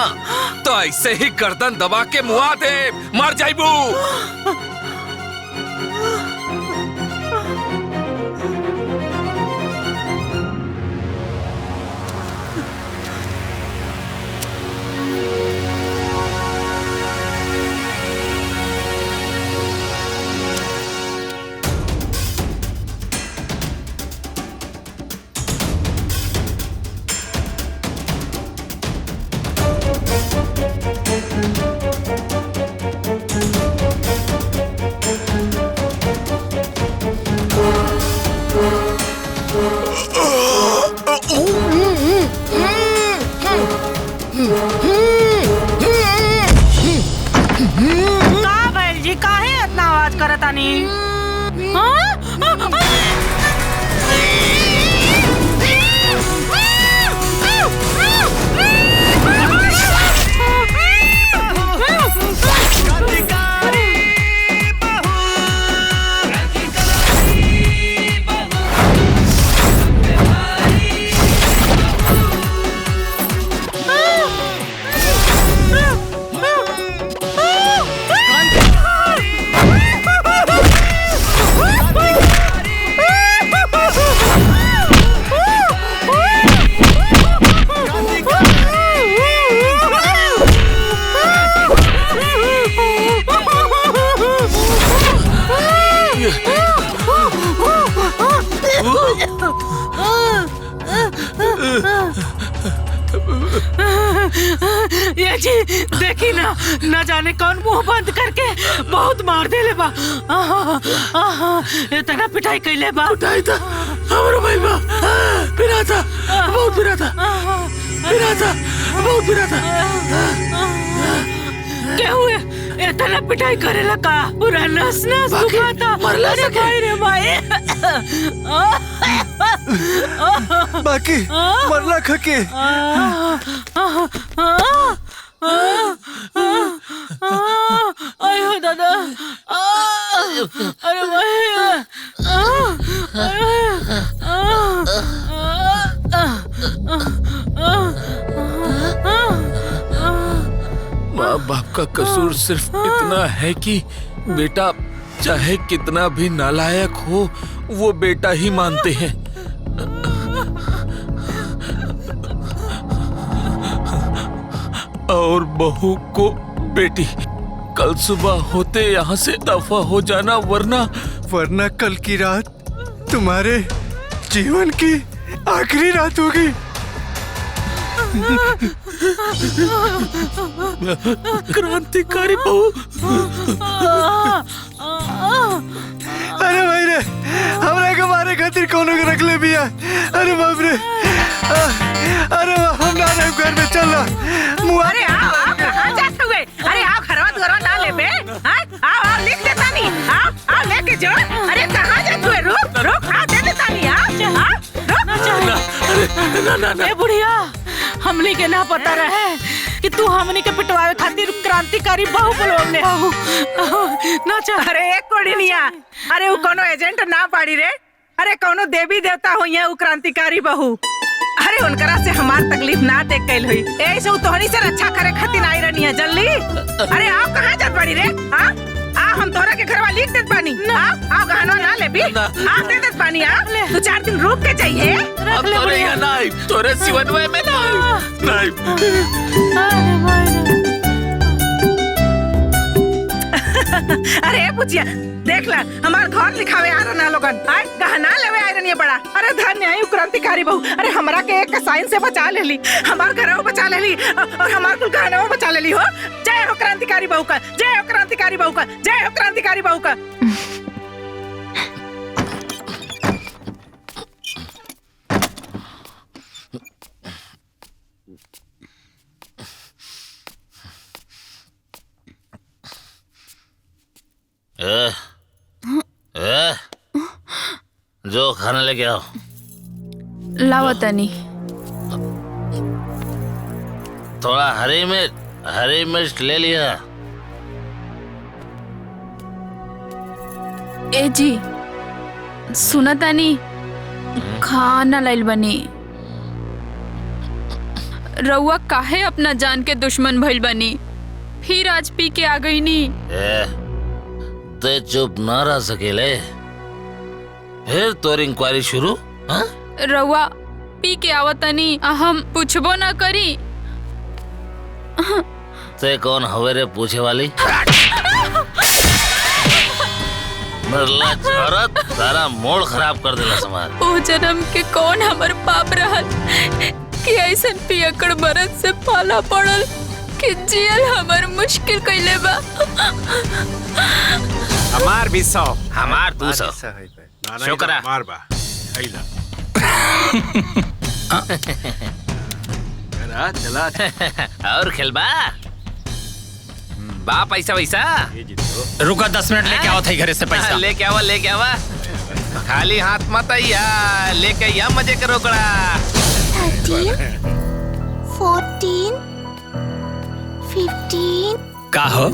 तो ऐसे ही गर्दन दबा के मुआ दे, मर जाइबू। जी काहे इतना आवाज करतानी? ये जी देखी ना, न जाने कौन मुंह बंद करके बहुत मार देले बा। इतना पिटाई कैले बा। पिटाई था हमरो भाई बा, पिरा था, बहुत पिरा था, पिरा था, बहुत पिरा था। क्या हुए? इतना पिटाई करेला का? पूरा नस नस दुखाता। मरला अरे भाई रे भाई। बाकी मरला खके। आयो दादा। अरे भाई। माँ बाप का कसूर सिर्फ इतना है कि बेटा चाहे कितना भी नालायक हो वो बेटा ही मानते हैं। और बहू को बेटी। कल सुबह होते यहाँ से दफा हो जाना, वरना कल की रात तुम्हारे जीवन की आखिरी रात होगी। क्रांतिकारी बहू। अरे भाई रे, हमरा के मारे खातिर कोनो के रख ले बिया। अरे बाप रे। अरे हम ना रहे घर में, चल। अरे आओ कहाँ जाते हुए? अरे आओ घरवा ना ले बे। आओ लिख देता नहीं। आओ लेके जो। अरे कहाँ जाते हुए? रुक आओ दे देता नहीं। ना ए बुढ़िया, हमनी के ना पता रहे कि तू हमनी के पिटवावे खातिर क्रांतिकारी बहू बोलवले हो। ना चाह। अरे एक कोड़िनिया, अरे वो कोनो एजेंट ना पाड़ी रे। अरे कोनो देवी देवता हो या वो क्रांतिकारी बहू। अरे उनकरा से हमार तकलीफ ना देख कैल हुई। ऐसे वो तोहनी से रक्षा करे खातिर आई रहनी है जल्दी। अरे आओ कहाँ जात पड़ी रे? आओ हम तोरा के घरवा लिख देत पानी। आओ गहनवा ना ले भी। आओ दे देत पानी। आओ तू 4 दिन रुक के चाहिए। अब तोरे यहाँ नाई, तोरे सिवनवे में नाई। अरे पुछिया देख ला, हमार घर लिखावे आ रहा लोगन। आय गहना लेवे आ रही बड़ा। अरे धन्य है क्रांतिकारी बहू। अरे हमरा के एक साइन से बचा ले ली, हमार घर बचा ले ली और हमार कुल गहना बचा ले ली हो। जय हो क्रांतिकारी बहू का, जय हो क्रांतिकारी बहू का, जय हो क्रांतिकारी बहू का। जो खाना लेके आओ। लावतानी। थोड़ा हरी मिर्च ले लिया। ए जी सुनतानी, खाना लाइल बनी। रउआ काहे अपना जान के दुश्मन भइल बनी? फिर आज पी के आ गई नी। ते चुप ना रह सकेले, फिर तोर इंक्वायरी शुरू। हाँ? रउआ पी के आवतनी, हम पूछबो ना करी। ते कौन हवे रे पूछे वाली? मरला औरत सारा मोड़ खराब कर देला समाज। ओ जन्म के कौन हमर पाप रहल कि ऐसन पियकड़ बरत से पाला पड़ल कि जियल हमर मुश्किल कइले बा। हमार भी 100, हमार 200। शुक्र है। मार बा आइला चला और खेलबा बा पैसा वैसा। रुका 10 मिनट लेके आओ थे घरे से पैसा। लेके आवा खाली हाथ मत आइया, लेके आइया मजे करो कड़ा। 13, 14, 15। का हो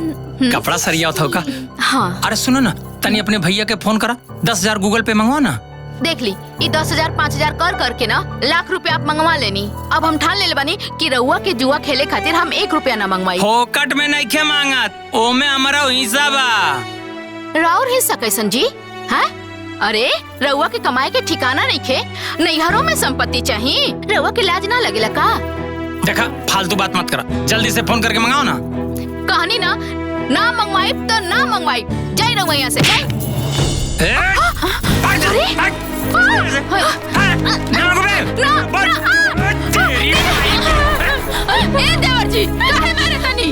कपड़ा सरिया था का? हाँ। अरे सुनो ना, तनी अपने भैया के फोन करा, 10,000 गूगल पे मंगवा ना। देख ली, ये 10,000 5,000 कर करके ना लाख रुपया आप मंगवा लेनी। अब हम ठान ले बनी कि रउआ के जुआ खेले खातिर हम 1 रुपया ना मंगवाई। फोकट में नहीं खे मांगत, ओमे हमारा हिस्सा बा। राउर हिस्सा कैसन जी? हैं? अरे रउआ के कमाए के ठिकाना नहीं खे, नैहरों में संपत्ति चाहिए। रउआ के लाज ना लगेला का? देखा फालतू बात मत करा, जल्दी से फोन करके मंगाओ ना। कहानी ना मंगवाई तो ना मंगवाई, जाई रउआ यहाँ से जाई। देवर जी काहे मारे तनी?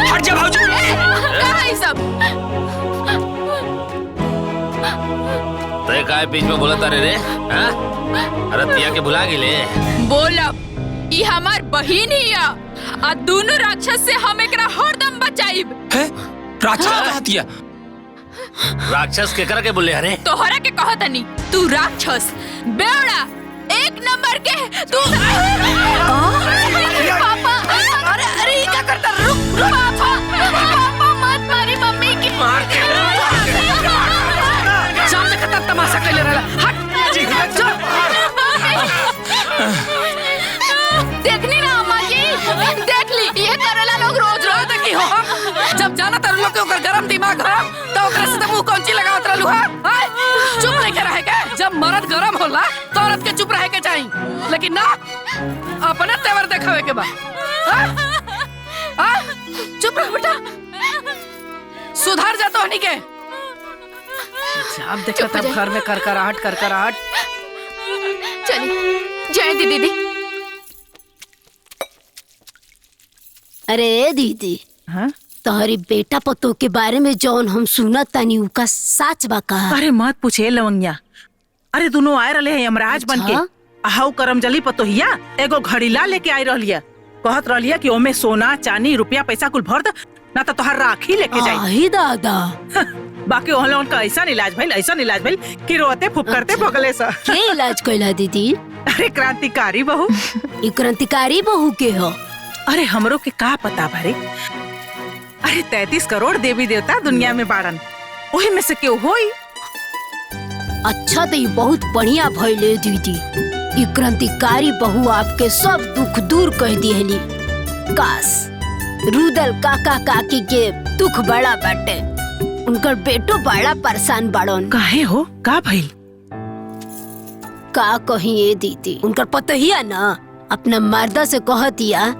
हट जा भाऊजी। काहे सब? ते काय बीच में बोला तारे रे? हाँ? अरे तिया के भुला गिले। बोला ई हमार बहिन हिया, आ दोनों राक्षस से हम एकरा हरदम बचाइब। राक्षस कहा दिया? राक्षस के कर के बोले? अरे तोहरा के कहतनी, तू राक्षस बेवड़ा 1 नंबर के तू। पापा अरे ये क्या करता? रुक पापा मत मारी मम्मी की। मार के सामने खतर तमाशा कैले रहला। हट देखनी ना अम्मा जी, देख ली ये करेला लोग रोज रोज। देखी हो जब जाना तर लोग के ओकर गरम दिमाग हो तो ओकरा से मुंह कौंची लगावत रहलू हा? चुप रह के रहे के। जब मर्द गरम होला तो औरत के चुप रहे के चाहिए, लेकिन ना अपने तेवर देखावे के बा। चुप रह बेटा, सुधार जा तो हनी के। अब देखो तब घर में करकराहट। चली जय दीदी। अरे दीदी, हाँ? तोहरी बेटा पतो के बारे में जौन हम सुनत तानी उ का सच बा का? अरे मत पूछे लवंगिया। अरे दोनों आए रहे हैं यमराज बन के। हाउ करमजली पतोहिया एगो घड़ीला लेके आई रहलिया, कहत रहलिया कि ओमे सोना चांदी रुपया पैसा कुल भर द, ना तो तोहर राखी लेके जाई। आही दादा। बाकी ओहले उनका ऐसा इलाज भइल कि रोते फुफकरते भगले सा। के इलाज कइला दीदी? अरे क्रांतिकारी बहू। ई क्रांतिकारी बहू के हो? अरे हमरो के का पता भरे। अरे 33 करोड़ देवी देवता दुनिया में बाड़न, वही में से क्यों होई। अच्छा तो ये बहुत बढ़िया भइले दीदी। ये क्रांतिकारी बहू आपके सब दुख दूर कर दिहली। काश रुदल काका काकी के दुख बड़ा बाटे, उनकर बेटो बड़ा परेशान बाड़न। काहे हो का भइल? का कहिए दीदी, उनकर पतोहिया ना अपना मर्दा से कह दिया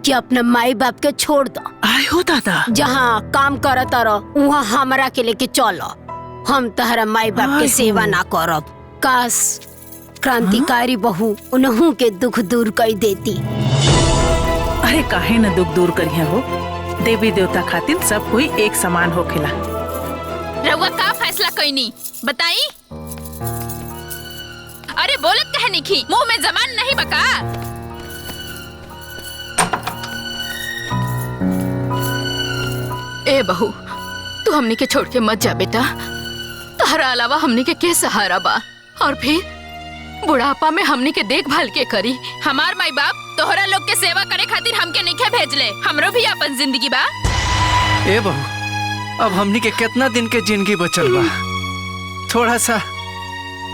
कि अपना माई बाप के छोड़ दो। आए हो दादा। जहाँ काम करत रहो वहाँ हमरा के लेके चलो, हम तहरा माई बाप के सेवा ना करब। काश क्रांतिकारी बहू उन्हों के दुख दूर कर देती। अरे काहे न दुख दूर करिया हो, देवी देवता खातिर सब कोई एक समान होखेला। रउआ का फैसला कइनी बताई? अरे बोलत कहे निखी, मुंह में जबान नहीं बका। ए बहू, तू हमनी के छोड़ के मत जा बेटा। तहरा अलावा हमनी के सहारा बा, और फिर बुढ़ापा में हमनी के देखभाल के करी। हमार माई बाप तोहरा लोग के सेवा करे खातिर हमके नहीं भेजले, हमरो भी अपन जिंदगी बा। ए बहू, अब हमनी के कितना दिन के जिंदगी बचल बा,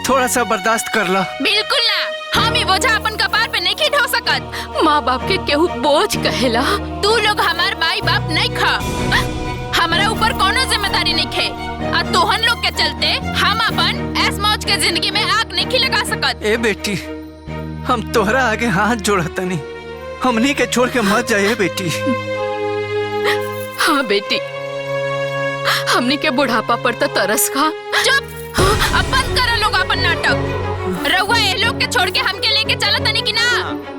थोड़ा सा बर्दाश्त कर लो। बिल्कुल ना, हम ही बोझा अपन कपार पे नहीं ढो सकत। माँ बाप के केहू बोझ कहेला। तू लोग हमार माई बाप नहीं खा, हमारा ऊपर कोनो जिम्मेदारी नहीं खे। आ तोहन लोग के चलते हम अपन ऐस मौज के जिंदगी में आग नहीं लगा सकत। ए बेटी, हम तोहरा आगे हाथ जोड़ता नहीं, हमनी के छोड़ के मत जाइए बेटी। हाँ बेटी, हमनी के बुढ़ापा पर तो तरस खा। चुप, अब बंद करो लोग अपन नाटक। रउआ ये लोग के छोड़ के हमके लेके चला तनी कि ना?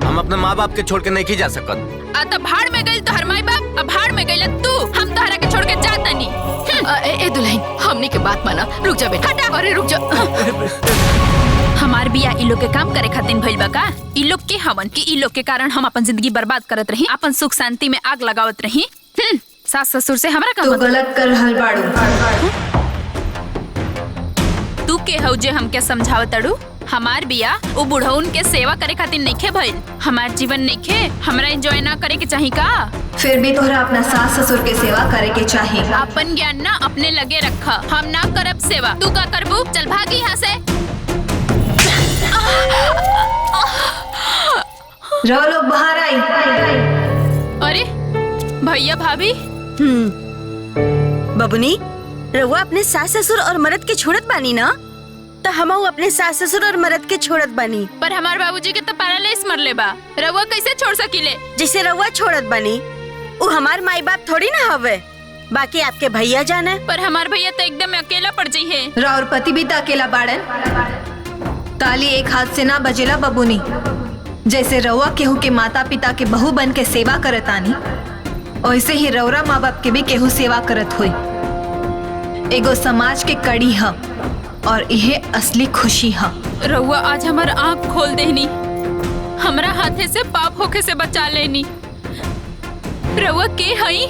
हम अपने माँ बाप के छोड़ के नहीं जा सकत। आ तो भाड़ में गइल तोहर माई बाप, अब भाड़ में गइल तू। हम तोहरा के छोड़ के जाता नहीं। ए दुल्हन, हमनी के बात माना। रुक जा बेटा। अरे रुक जा। हमार बिया इ लोग के काम करे खातिर भइल बा का? इ लोग के हवन कि इ लोग के कारण हम अपन जिंदगी बर्बाद करत रही, अपन सुख शांति में आग लगावत रही। सास ससुर से हमरा का मतलब? गलत कर रहल बाड़ू। तू के हौ जे हमके समझावत अड़ू? हमार बिया वो बुढ़उन के सेवा करे खातिर नइखे भइल। हमार जीवन नइखे हमरा एंजॉय ना करे के चाही का? फिर भी तोहरा अपना सास ससुर के सेवा करे के चाही। अपन ज्ञान ना अपने लगे रखा। हम ना करब सेवा, तू का करबू? चल भाग यहाँ से। रहो लोग बाहर आई। अरे भैया भाभी। बबुनी, रहुआ अपने सास ससुर और मर्द के छोड़त बानी ना? तो हम अपने सास ससुर और मर्द के छोड़त बानी। पर हमार बाबूजी के तो पैरालाइज मरले बा, रहुआ कैसे छोड़ सकीले? जैसे रहुआ छोड़त बानी, वो हमार माई बाप थोड़ी ना हवे, बाकी आपके भैया जाने। पर हमार भैया तो एकदम अकेला पड़ जाई है। राउर पति भी तो अकेला बाड़न। ताली एक हाथ से ना बजेला बबुनी। जैसे रउआ केहू के माता पिता के बहू बन के सेवा करत आनी, वैसे ही रउरा माँ बाप के भी केहू सेवा करत हुई। एगो समाज के कड़ी ह और इहे असली खुशी ह। रउआ आज हमार आँख खोल देनी, हमरा हाथे से पाप होके से बचा लेनी। रउआ के हई?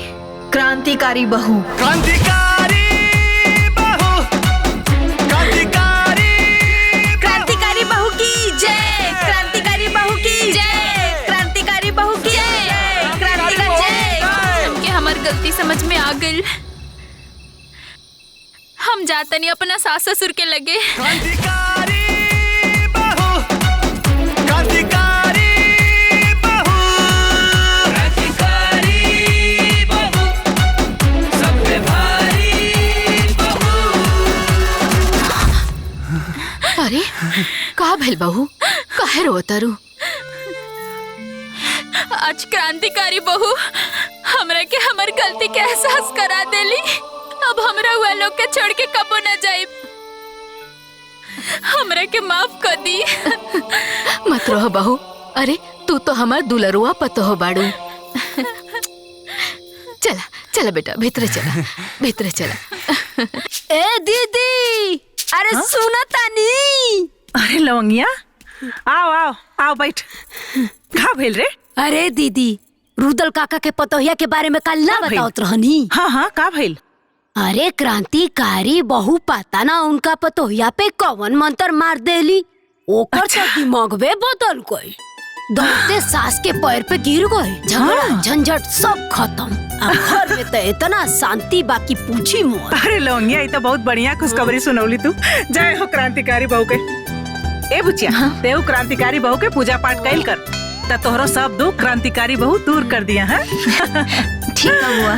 क्रांतिकारी बहू। क्रांतिकारी बहू, क्रांतिकारी क्रांतिकारी बहू की जय, क्रांतिकारी बहू की जय, क्रांतिकारी बहू की जय, क्रांतिकारी जय। हमके हमार गलती समझ में आ गई। हम जातनी अपना सास ससुर के लगे। क्रांतिकारी बहू, क्रांतिकारी बहू, क्रांतिकारी बहू, सब पे भारी बहू। अरे का भइल बहू, काहे रोतारू? आज क्रांतिकारी बहू हमरा के हमर गलती के एहसास करा देली। अब हमरा हुआ लोग के छोड़ के कबो न जाइब। हमरा के माफ कर दी। मत रहो बहू। अरे तू तो हमार दुलरुआ पतो बाड़ू। चला चला बेटा, भीतर चला, भीतर चला। ए दीदी, अरे सुना तानी। अरे लवंगिया, आओ आओ आओ बैठ। का भेल रे? अरे दीदी, रुदल काका के पतोहिया के बारे में कल ना बताओत रहनी। हाँ हाँ, का भेल? अरे क्रांतिकारी बहू पता ना उनका पतोहिया पे कौन मंत्र मार देली। ओकर तो दिमागवे बदल गई। दौड़ते सास के पैर पे गिर गए। झगड़ा झंझट सब खत्म। अब घर में तो इतना शांति बाकी पूछी मोर। अरे लवंगिया, ये तो बहुत बढ़िया खुशखबरी सुनौली तू। जय हो क्रांतिकारी बहू के। ए बुचिया, तेहू क्रांतिकारी बहू के पूजा पाठ कैल कर, त तोहरो सब दुख क्रांतिकारी बहू दूर कर दिया है। ठीक हुआ।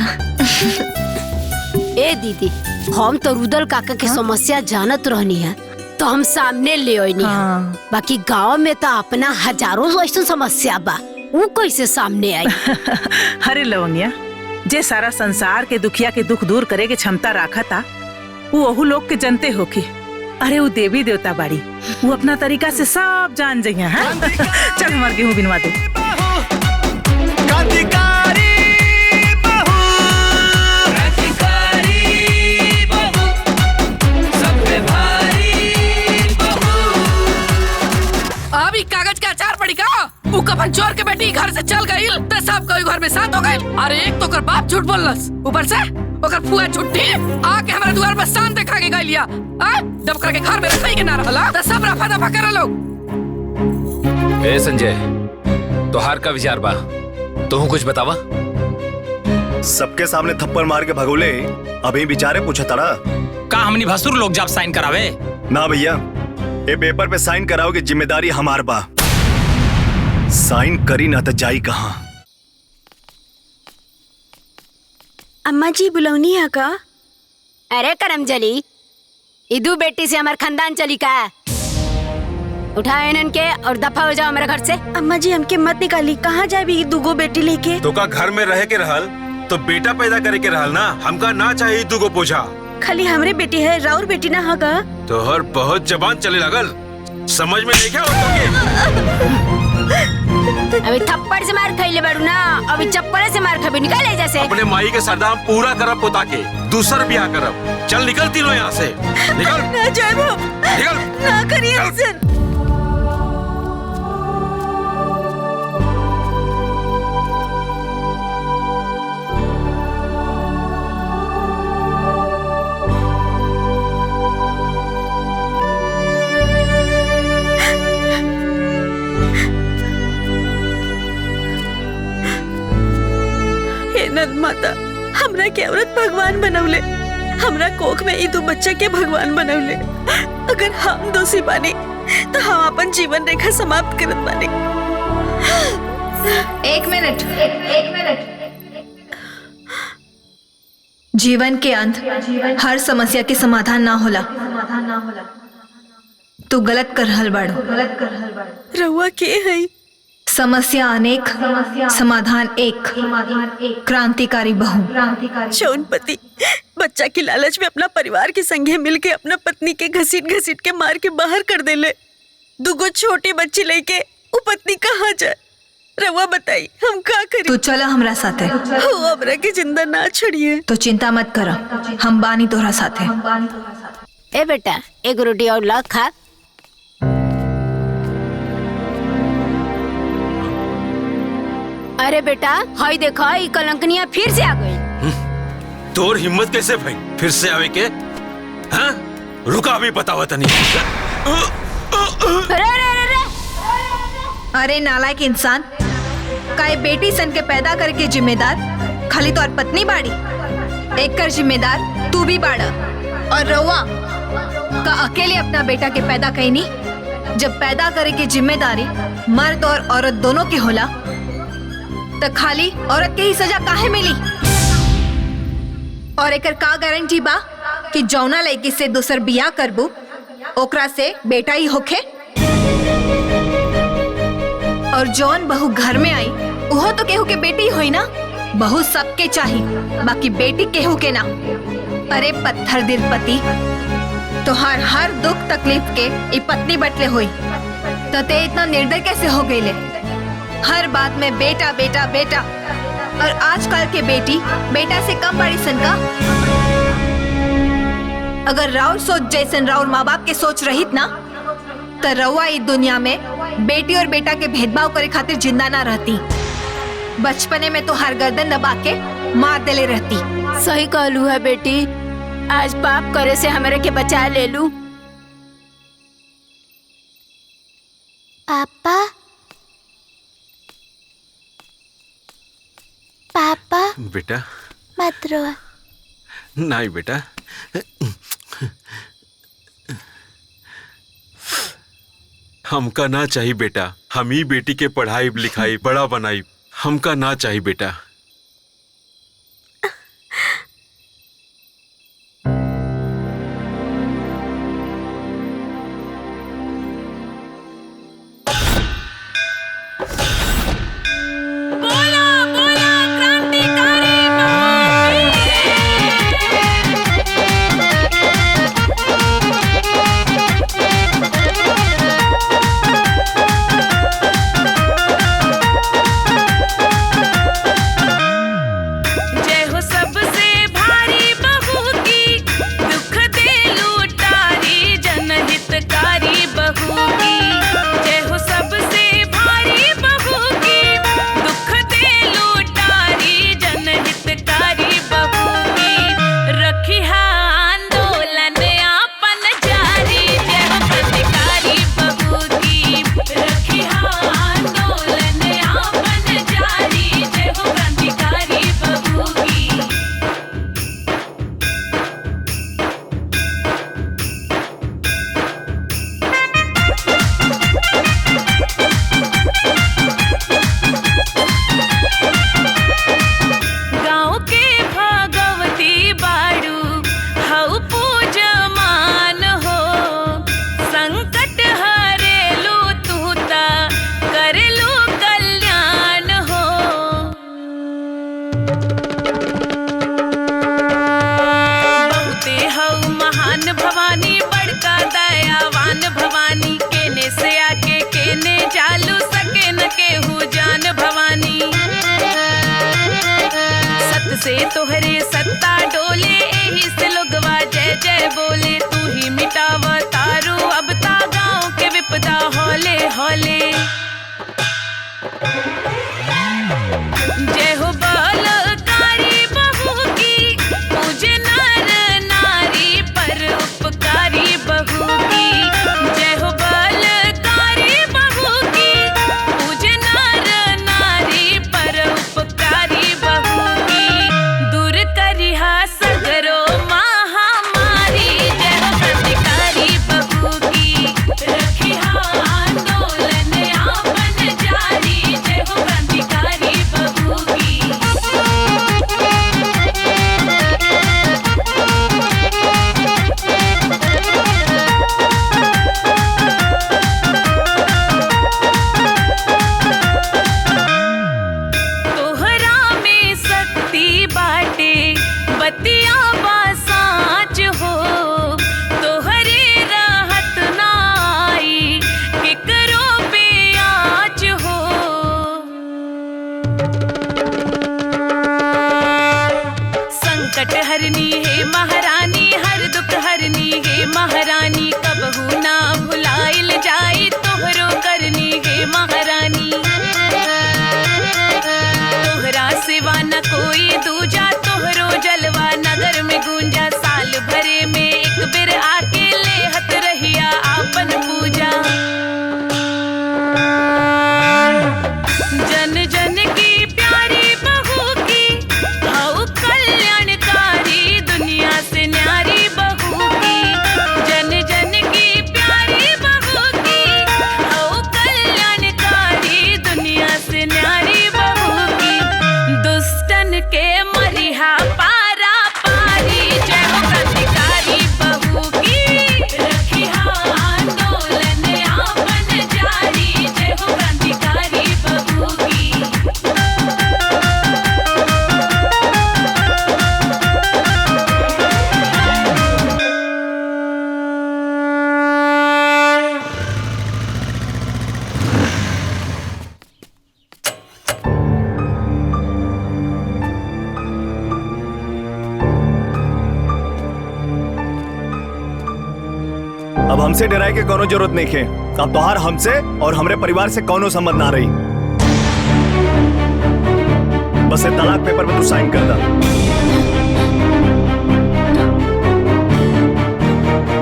ए दीदी, हम तो रुदल काका के समस्या जानत रहनी है, तो हम सामने ले आईनी है। बाकी गांव में तो अपना हजारों ऐसा समस्या बा, वो कैसे सामने आई? अरे लवंगिया, जे सारा संसार के दुखिया के दुख दूर करे के क्षमता रखा था, वो ओहू लोग के जनते होके। अरे वो देवी देवता बाड़ी, वो अपना तरीका से सब जान जाइए। चल हमार गेहूं बिनवा दे। क्रांतिकारी बहू, क्रांतिकारी बहू, सब पे भारी बहू। अब ई कागज का अचार पड़ी का? उ कफन चोर के बेटी घर से चल गई, तो सब कोई घर में साथ हो गए। अरे एक तो कर बाप झूठ बोललस, ऊपर से ओकर फुआ झूठी आके हमारे द्वार पर शान देखा के गई लिया। जब करके घर में रखई के ना रहला, तो सब रफा दफा कर लोग। ए संजय, तोहार का विचार बा? तू कुछ बतावा। सबके सामने थप्पड़ मार के भगोले, अभी विचारे पूछा तारा का हमनी भसुर लोग जब साइन करावे? ना भैया, ये पेपर पे साइन कराओगे, जिम्मेदारी हमार बा। साइन करी ना तो जाई कहाँ। अम्मा जी बुलौनी है का? अरे करमजली, इदू बेटी से हमार खानदान चली का? उठाओ इन्हन के और दफा हो जाओ मेरे घर से। अम्मा जी हमके मत निकाली, कहाँ जाए भी दूगो बेटी लेके? तो का घर में रह के रहल तो बेटा पैदा करे के रहल ना। हमका ना चाहिए दूगो बोझा। खाली हमरे बेटी है, राउर बेटी ना है का? तो हर बहुत जबान चले लगल, समझ में नहीं क्या होता? अभी थप्पड़ से मार खइले बाड़ू ना, अभी चप्पल से मार खबी। निकल ले जैसे। अपने माई के सरदाम पूरा करब पोता के, दूसर ब्याह करब। चल निकल तीनों यहाँ से, निकल। ना जाए वो, निकल, ना करिए ऐसे। नंद माता, हमरा के औरत भगवान बनौले, हमरा कोख में ई दो बच्चा के भगवान बनौले। अगर हम दोषी बानी तो हम अपन जीवन रेखा समाप्त करत बानी। एक मिनट। जीवन के अंत हर समस्या के समाधान ना होला। तू गलत कर रहल बाड़ू। रउआ के है? समस्या अनेक, समाधान एक। क्रांतिकारी बहू। शोनपति बच्चा की लालच में अपना परिवार के संगे मिलके अपना पत्नी के घसीट घसीट के मार के बाहर कर देले। दुगो छोटी बच्ची लेके वो पत्नी कहाँ जाए? रवा बताई हम का करी? तू चला हमरा साथे। हमरा के जिंदा ना छोड़िए। तो चिंता मत करा, हम बानी तोहरा साथे। ए बेटा, एक रोटी और ला खा। अरे बेटा, हाय देखा, ये कलंकनिया फिर से आ गई। तोर हिम्मत कैसे भाई फिर से आवे के? हाँ? रुका भी बतावा तनी। अरे नालायक इंसान, काय बेटी सन के पैदा करके जिम्मेदार खाली तोर पत्नी बाड़ी, एक कर जिम्मेदार तू भी बाड़ा। और रउआ का अकेले अपना बेटा के पैदा कईनी। जब पैदा करे की जिम्मेदारी मर्द और औरत दोनों के होला तो खाली औरत के ही सजा काहे मिली? और एकर का गारंटी बा कि जौना लड़की से दूसर बियाह करबू ओकरा से बेटा ही होखे? और जौन बहू घर में आई वो तो केहू के बेटी होई ना। बहू सबके चाहिए, बाकी बेटी केहू के ना। अरे पत्थर दिल पति, तो हर दुख तकलीफ के ई पत्नी बटले हुई तो ते इतना निर्दय कैसे हो गईले? हर बात में बेटा बेटा बेटा। और आजकल के बेटी बेटा से कम बड़ी सन का? अगर राउर सोच जैसन राउर माँ बाप के सोच रहित ना तो रउआ इस दुनिया में बेटी और बेटा के भेदभाव करे खातिर जिंदा ना रहती। बचपने में तो हर गर्दन दबा के मार देले रहती। सही कहलू है बेटी, आज पाप करे से हमरे के बचा ले लू। पापा, पापा बेटा मत रो। नहीं बेटा, हमका ना चाहिए बेटा। हम ही बेटी के पढ़ाई लिखाई बड़ा बनाई, हमका ना चाहिए बेटा। से तोहरे सत्ता डोले, एही से लोगवा जय जय बोले। तू ही मिटावा तारू अब ता गाँव के विपदा हौले हौले। जय हो बलकारी बहू की, पूजे नर नारी पर उपकारी बहू की। जय हो बलकारी बहू की, पूजे नर नारी पर उपकारी बहू की। दूर करिहा सगरो महामारी, जय हो क्रांतिकारी बहू की। रखिहा आंदोलन आपन जारी, जय हो क्रांतिकारी बहू की। तोहरा में शक्ति बाटे, बतिया बा साँच हो। तोहरे रहत ना आई, केकरो पे आँच हो। संकट हरनी है महारानी, हर दुख हरनी है महारानी। कबहू ना भुलाइल जाई, तोहरो करनी है महारानी। तोहरा सिवा न कोई दूजा, तोहरो जलवा नगर में गूंजा। साल भरे में एक बेर आके लेहत रहिया आपन पूजा। जन जन की प्यारी बहू की, हऊ कल्याणकारी दुनिया से न्यारी बहू की। जन जन की प्यारी बहू की, हऊ कल्याणकारी दुनिया से न्यारी बहू की। दुष्टन के मरिहा पारा पारी, जय हो क्रांतिकारी बहू की। रखिहा आंदोलन आपन जारी, जय हो क्रांतिकारी बहू की। अब हमसे डराए के कोनो जरूरत नहीं है। अब तोहार हमसे और हमरे परिवार से कोनो संबंध ना रही। बस ये तलाक पेपर पे तू साइन कर दा।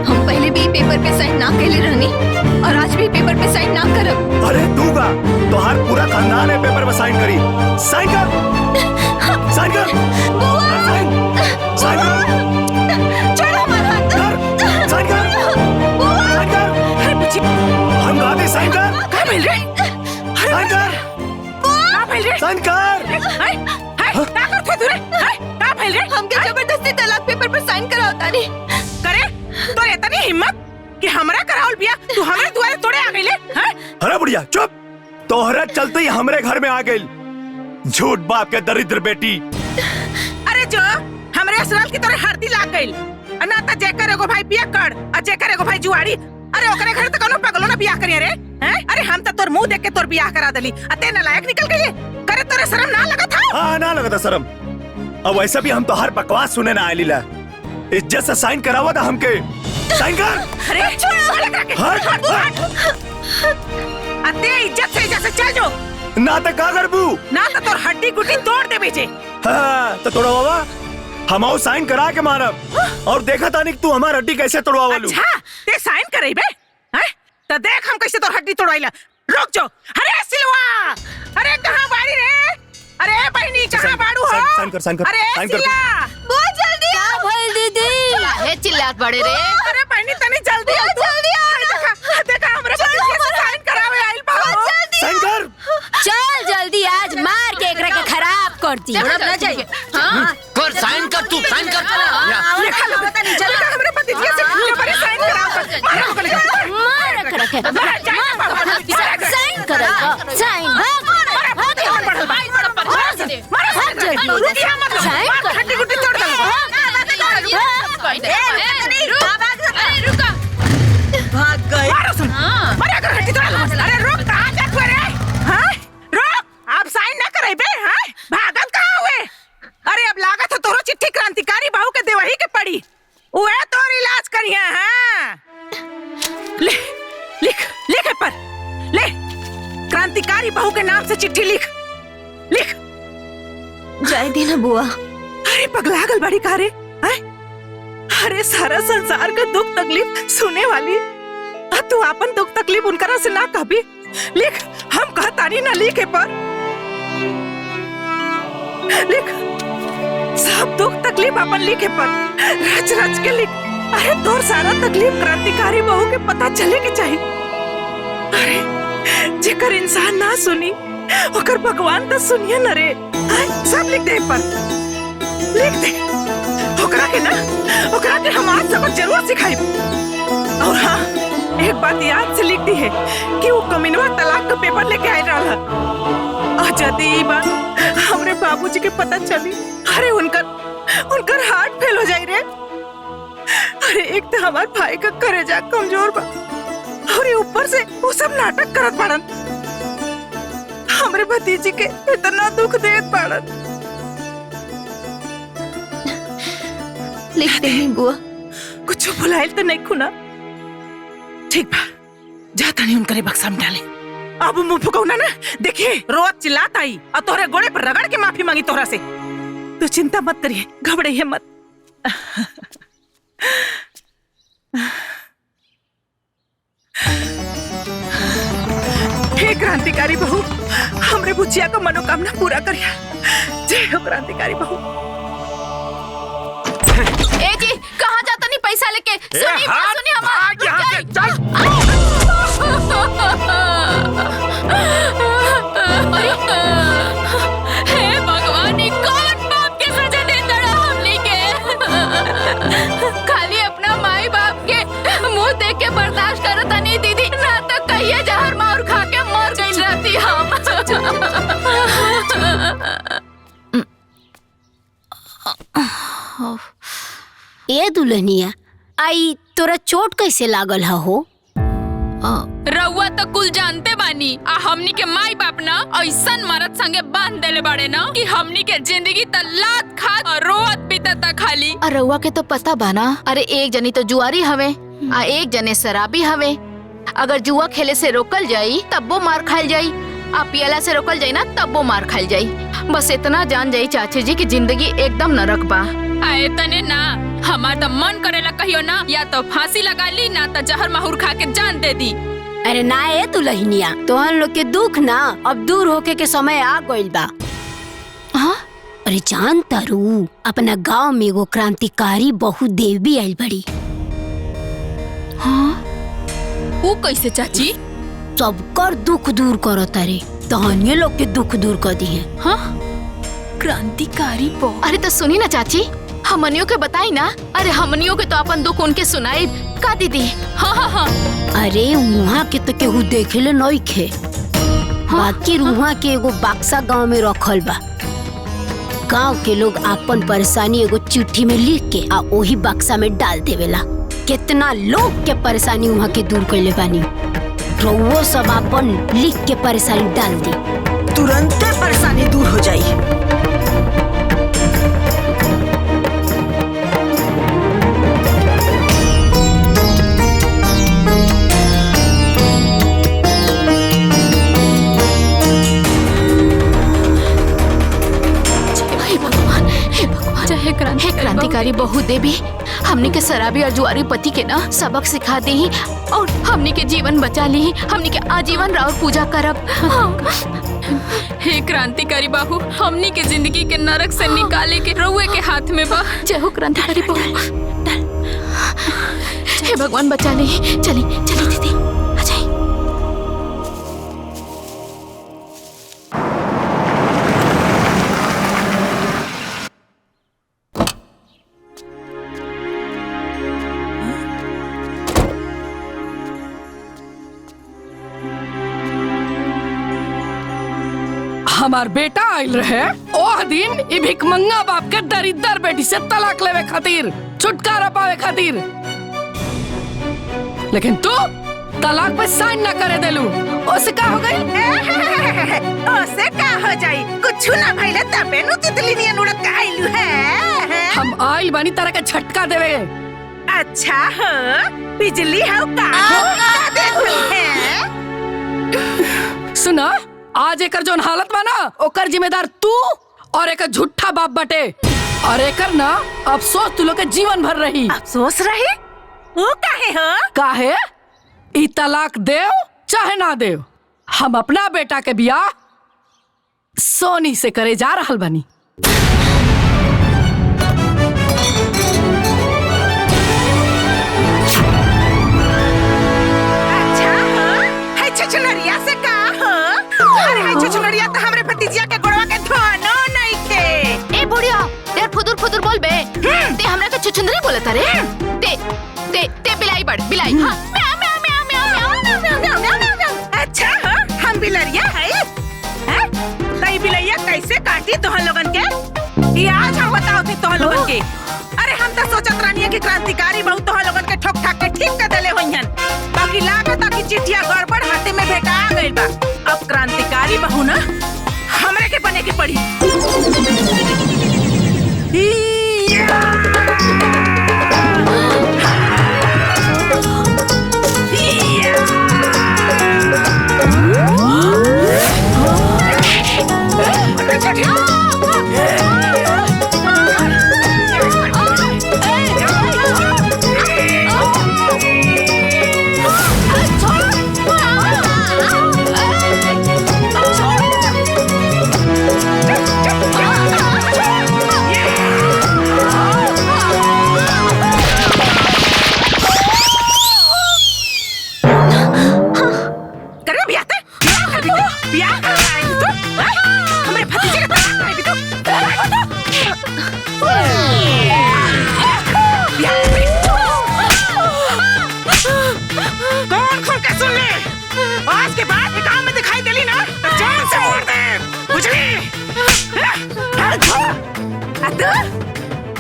हम पहले भी पेपर पे साइन ना कैले रहनी और आज भी पेपर पे साइन ना करब। अरे तू का तोहार पूरा खानदान है पेपर पे साइन करी। साइन कर, साइन कर, साइन, साइन कर। छोड़ो हमारा हाथ। साइन कर, साइन कर। हम गाते साइन कर। क्या मिल रहा है? साइन कर, क्या मिल रहा है? साइन कर। क्या करते तू रे? क्या मिल रहा है? हमके जबरदस्ती तलाक पेपर पे साइन कराओ तानी। करे तो इतनी हिम्मत कि हमरा करावल बिया तू हमरे दुआरे तोड़े आ गइले? हैं? अरे बुढ़िया चुप। तोहरा चलते ही हमरे घर में आ गई झूठ बाप के दरिद्र बेटी। अरे जो हमरे असराल की तरह हरदी लाग गइल। ना त जेकर एगो भाई बिया कर आ जेकर एगो भाई जुआड़ी। अरे ओकरे घर त कोनो पगलो ना बियाह करिए रे। हैं? अरे हम त तोर मुंह देख के तोर बियाह करा देली। अते नालायक निकल गइले। करे तोरे शर्म ना लगा था? हाँ ना लगा था शर्म। अब वैसे भी हम तो हर बकवास सुने ना आइली ला। इज्जत से साइन करावा था हमके। साइन कर। अरे छोड़ लगा के। हट। अते इज्जत से चल जो। ना तो का करबू? ना तो तोर हड्डी गुड्डी तोड़ दे बेचे। हाँ तो तोड़ा बाबा हम साइन करा के मारब और देखा तानी तू हमार हड्डी कैसे तोड़वा लू। अच्छा ते साइन करे बे? हैं? तो देख हम कैसे तोर हड्डी तोड़ाइला। रुक जो। अरे सिलवा, अरे कहाँ बाड़ी रे? अरे बहनी कहाँ बाड़ू हो? साइन कर, साइन कर। अरे साइन कर। सिला बहुत जल्दी आ। भइल दीदी काहे चिल्लात बड़े रे? अरे बहनी तनी जल्दी आ। जल्दी आ। देखा हमरे पति से साइन करावे आइल बा। साइन कर। चल जल्दी आज मार के एकरा के खराब करती। ना जाइए। हां कर साइन कर, तू साइन कर। देखा लो पता नहीं चल हमरे पति से पेपर साइन कराओ। मारो को लेकर मार रखे साइन कर साइन हड्डी गुड्डी तोड़ दो। भाग गए। अरे रुक कहाँ जात हुए रे? हाँ? रुक आप साइन ना करे बे। हाँ? भागत कहाँ हुए? अरे अब लाग जाए दी ना बुआ। अरे पगला गल बड़ी कारे, अरे सारा संसार का दुख तकलीफ सुने वाली तू अपन दुख तकलीफ उनकरा से ना कहबी। लिख, हम कहतानी ना लिखे पर लिख, सब दुख तकलीफ अपन लिखे पर रच रच के लिख। अरे तोर सारा तकलीफ क्रांतिकारी बहू के पता चले के चाहिए। अरे जेकर इंसान ना सुनी ओकर भगवान तो सुनिए न रे। सब लिख दे पर, लिख दे। ओकरा के हम आज सबक जरूर सिखाई। और हाँ, एक बात याद से लिख दी है कि वो कमीनवा तलाक का पेपर लेके आए रहा। और यदि ये बात हमरे बाबूजी के पता चली, अरे उनकर हार्ट फेल हो जाई रे। अरे एक तो हमार भाई का करेजा कमजोर बा और ये ऊपर से वो सब नाटक करत पड़न। हमरे भतीजी के इतना दुख देत पड़न। लिख दे बुआ। कुछ भुलाइल तो नहीं खुना। ठीक बा, जाता नहीं उनकरे बक्सा में डाले। अब मुंह फुकौना ना, देखिए रोज चिल्लात आई और तोहरे गोड़े पर रगड़ के माफी मांगी तोहरा से। तू चिंता मत करिए, घबराइए मत। हे क्रांतिकारी बहू, हमरे बुचिया का मनोकामना पूरा करिया। जय हो क्रांतिकारी बहू। ए जी, कहाँ जाता नहीं पैसा लेके? सुनी हमारी। हे भगवान, कौन बाप के सजा देता रहा हमने के? खाली अपना माई बाप के मुंह देख के बर्दाश्त करता नहीं दीदी, ना तो कहिए जहर मार खा के मर गई रहती हम। ए दुल्हनिया, आई तोरा चोट कैसे लागल हो? रउआ तो कुल जानते बानी। हमनी के माई बाप ना ऐसन मरद संगे बांध देले बाड़े ना कि हमनी के जिंदगी त लात खा और रोवत बीतता खाली। रउआ के तो पता बा ना, अरे एक जनी तो जुआरी हवे आ एक जने शराबी हवे। अगर जुआ खेले से रोकल जाई तब वो मार खाइल जाई, आ पियला से रोकल जाई ना तब वो मार खाइल जाई। बस इतना जान जाई चाची जी की जिंदगी एकदम नरक बा। आए तने ना, हमार तो मन करेला कहियो ना, या तो फांसी लगा ली ना तो जहर माहौर खा के जान दे दी। अरे ना ए दुल्हनिया, तोहन लोग के दुख ना अब दूर होके के समय आ गइल बा। अरे जान तारू, अपना गांव में एगो क्रांतिकारी बहु देवी आइल बड़ी। वो कैसे चाची? सबकर दुख दूर करो तारे, तहनिए लोग के दुख दूर कर दी है। क्रांतिकारी बहु। अरे तो सुनी ना चाची, हमनियों के बताई ना। अरे हमनियों के तो अपन दुख उनके सुनाई का दीदी। हाँ। अरे वहाँ के तो केहू देखेले नहीं खे। बाकी वहाँ के एगो बक्सा गांव में रखल बा। गांव के लोग अपन परेशानी एगो चिट्ठी में लिख के आ वही बक्सा में डाल देवेला। कितना लोग के परेशानी वहाँ के दूर कैले बानी। रउओ सब अपन लिख के परेशानी डाल दी, तुरंत परेशानी दूर हो जाई। हे क्रांतिकारी बहु देवी, हमनी के शराबी और जुआरी पति के ना सबक सिखा दे ही और हमनी के जीवन बचा ली। हमनी के आजीवन राउर पूजा करब। हे क्रांतिकारी बाहू, हमनी के जिंदगी के नरक से निकाले के रउए के हाथ में बा। जय हो क्रांतिकारी बहु। हे भगवान बचा ली। चली दीदी, आ जाइए। हमार बेटा आयल रहे ओ दिन ई भिखमंगा बाप के दरिद्र बेटी से तलाक लेवे खातिर, छुटकारा पावे खातिर। लेकिन तू तलाक पे साइन ना करे देलू। ओसे का हो गई? ओसे का हो जाई? कुछ ना भइले तबे नु तितली नियन उड़त के आइलू है। हम आइल बानी तारा के झटका देवे। अच्छा हो, बिजली हो का देखू है। सुना, आज एकर जोन हालत बा ना ओकर जिम्मेदार तू और एक झूठा बाप बटे। और एकर ना अफसोस तू लोग के जीवन भर रही। अफसोस रहे? वो काहे हो? काहे? ई तलाक देव चाहे ना देव, हम अपना बेटा के बियाह सोनी से करे जा रहल बनी। अच्छा है छछनरिया से का हो? अरे है छछनरिया तो हमरे भतीजिया के गोड़वा के धोनो नहीं थे। ए बुढ़िया यार फुदुर फुदुर बोल बे। ते हमरा के छछनरी बोलत रे। ते बिलाई बड़ बिलाई। हां म्याऊ म्याऊ म्याऊ म्याऊ म्याऊ म्याऊ म्याऊ म्याऊ। अच्छा हम बिलरिया है? तई बिलैया कैसे काटी तोहन लोगन के? ये आज हम बताओ थे तोहन लोगन के। अरे हम तो सोचत रहनी कि क्रांतिकारी बहु तोहन लोगन के ठोक ठाक के ठीक कर देले होइहन। बाकी लागत कि चिट्ठिया गड़बड़ हाथे में भेटा गइल बा। अब क्रांतिकारी बहु ना हमरे के बने के पड़ी।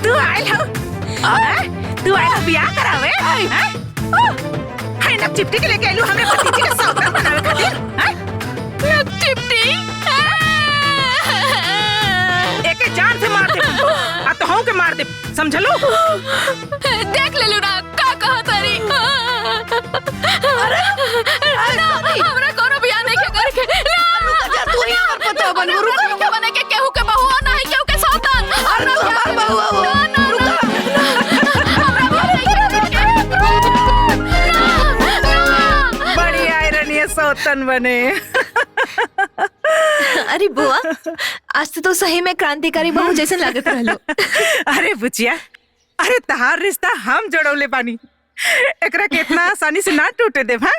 तू आयल हो? तू आयल हो बियाह करावे? है नक चिपटी के लेके आइलू हमरे भतीजी के सौदा बनावे खातिर? नक चिपटी? एके जान से मार दे आ तो हूं के मार दे, समझलू? देख ले लू ना का कहा तारी। अरे हमरा कोनो बियाह नहीं के करके ना तू ही हमर पता बन रुक के बने के केहू के बहू ना है केहू के सौतन। अरे हमार बहू बड़ी आयरन ये सौतन बने। अरे बुआ आज तो सही में क्रांतिकारी बहू जैसे लागत रहलो। अरे बुचिया, अरे तहार रिश्ता हम जोड़ौले बानी, एकरा के इतना आसानी से ना टूटे देब। हाँ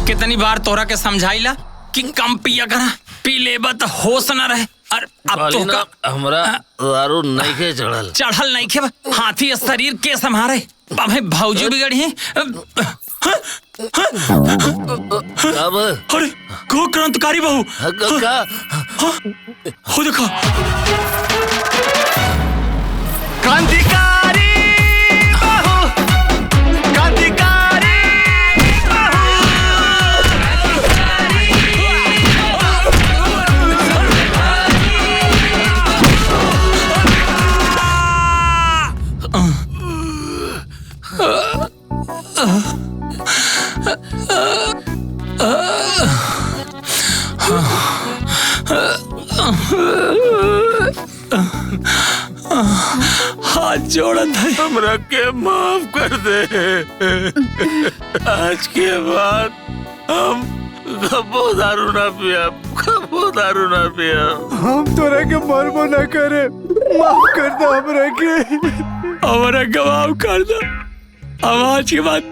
कितनी बार तोरा के समझाइला कि कम पिया करा, पी लेबा तो होश न रहे। और अब तो का हमरा दारू नहीं के चढ़ल नहीं के हाथी शरीर के संभारे भाई भौजी बिगड़ी है। अब अरे को क्रांतिकारी बहू का हो देखो क्रांतिकारी बहू, क्रांतिकारी हाथ जोड़त है हमरा के माफ कर दे। आज के बाद हम कबो दारू ना पिया, कबो दारू ना पिया। हम तोरा के मरबो ना करे, माफ कर दे हमरा के। हमरा के माफ कर दे। अब आज के बाद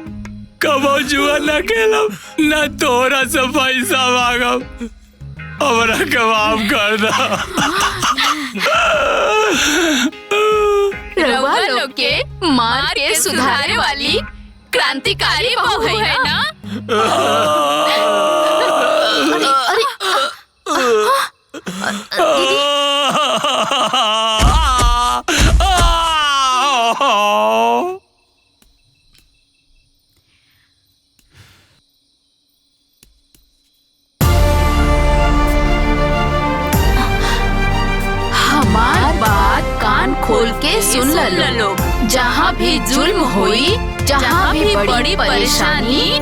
कबो जुआ ना खेलब, ना तोरा से पैसा मांगब। हमरा के माफ कर दे। रउआ लोग के मार के सुधारे वाली क्रांतिकारी बहू है ना? खोल के सुन ल लोग, जहाँ भी जुल्म हुई, जहाँ भी बड़ी परेशानी,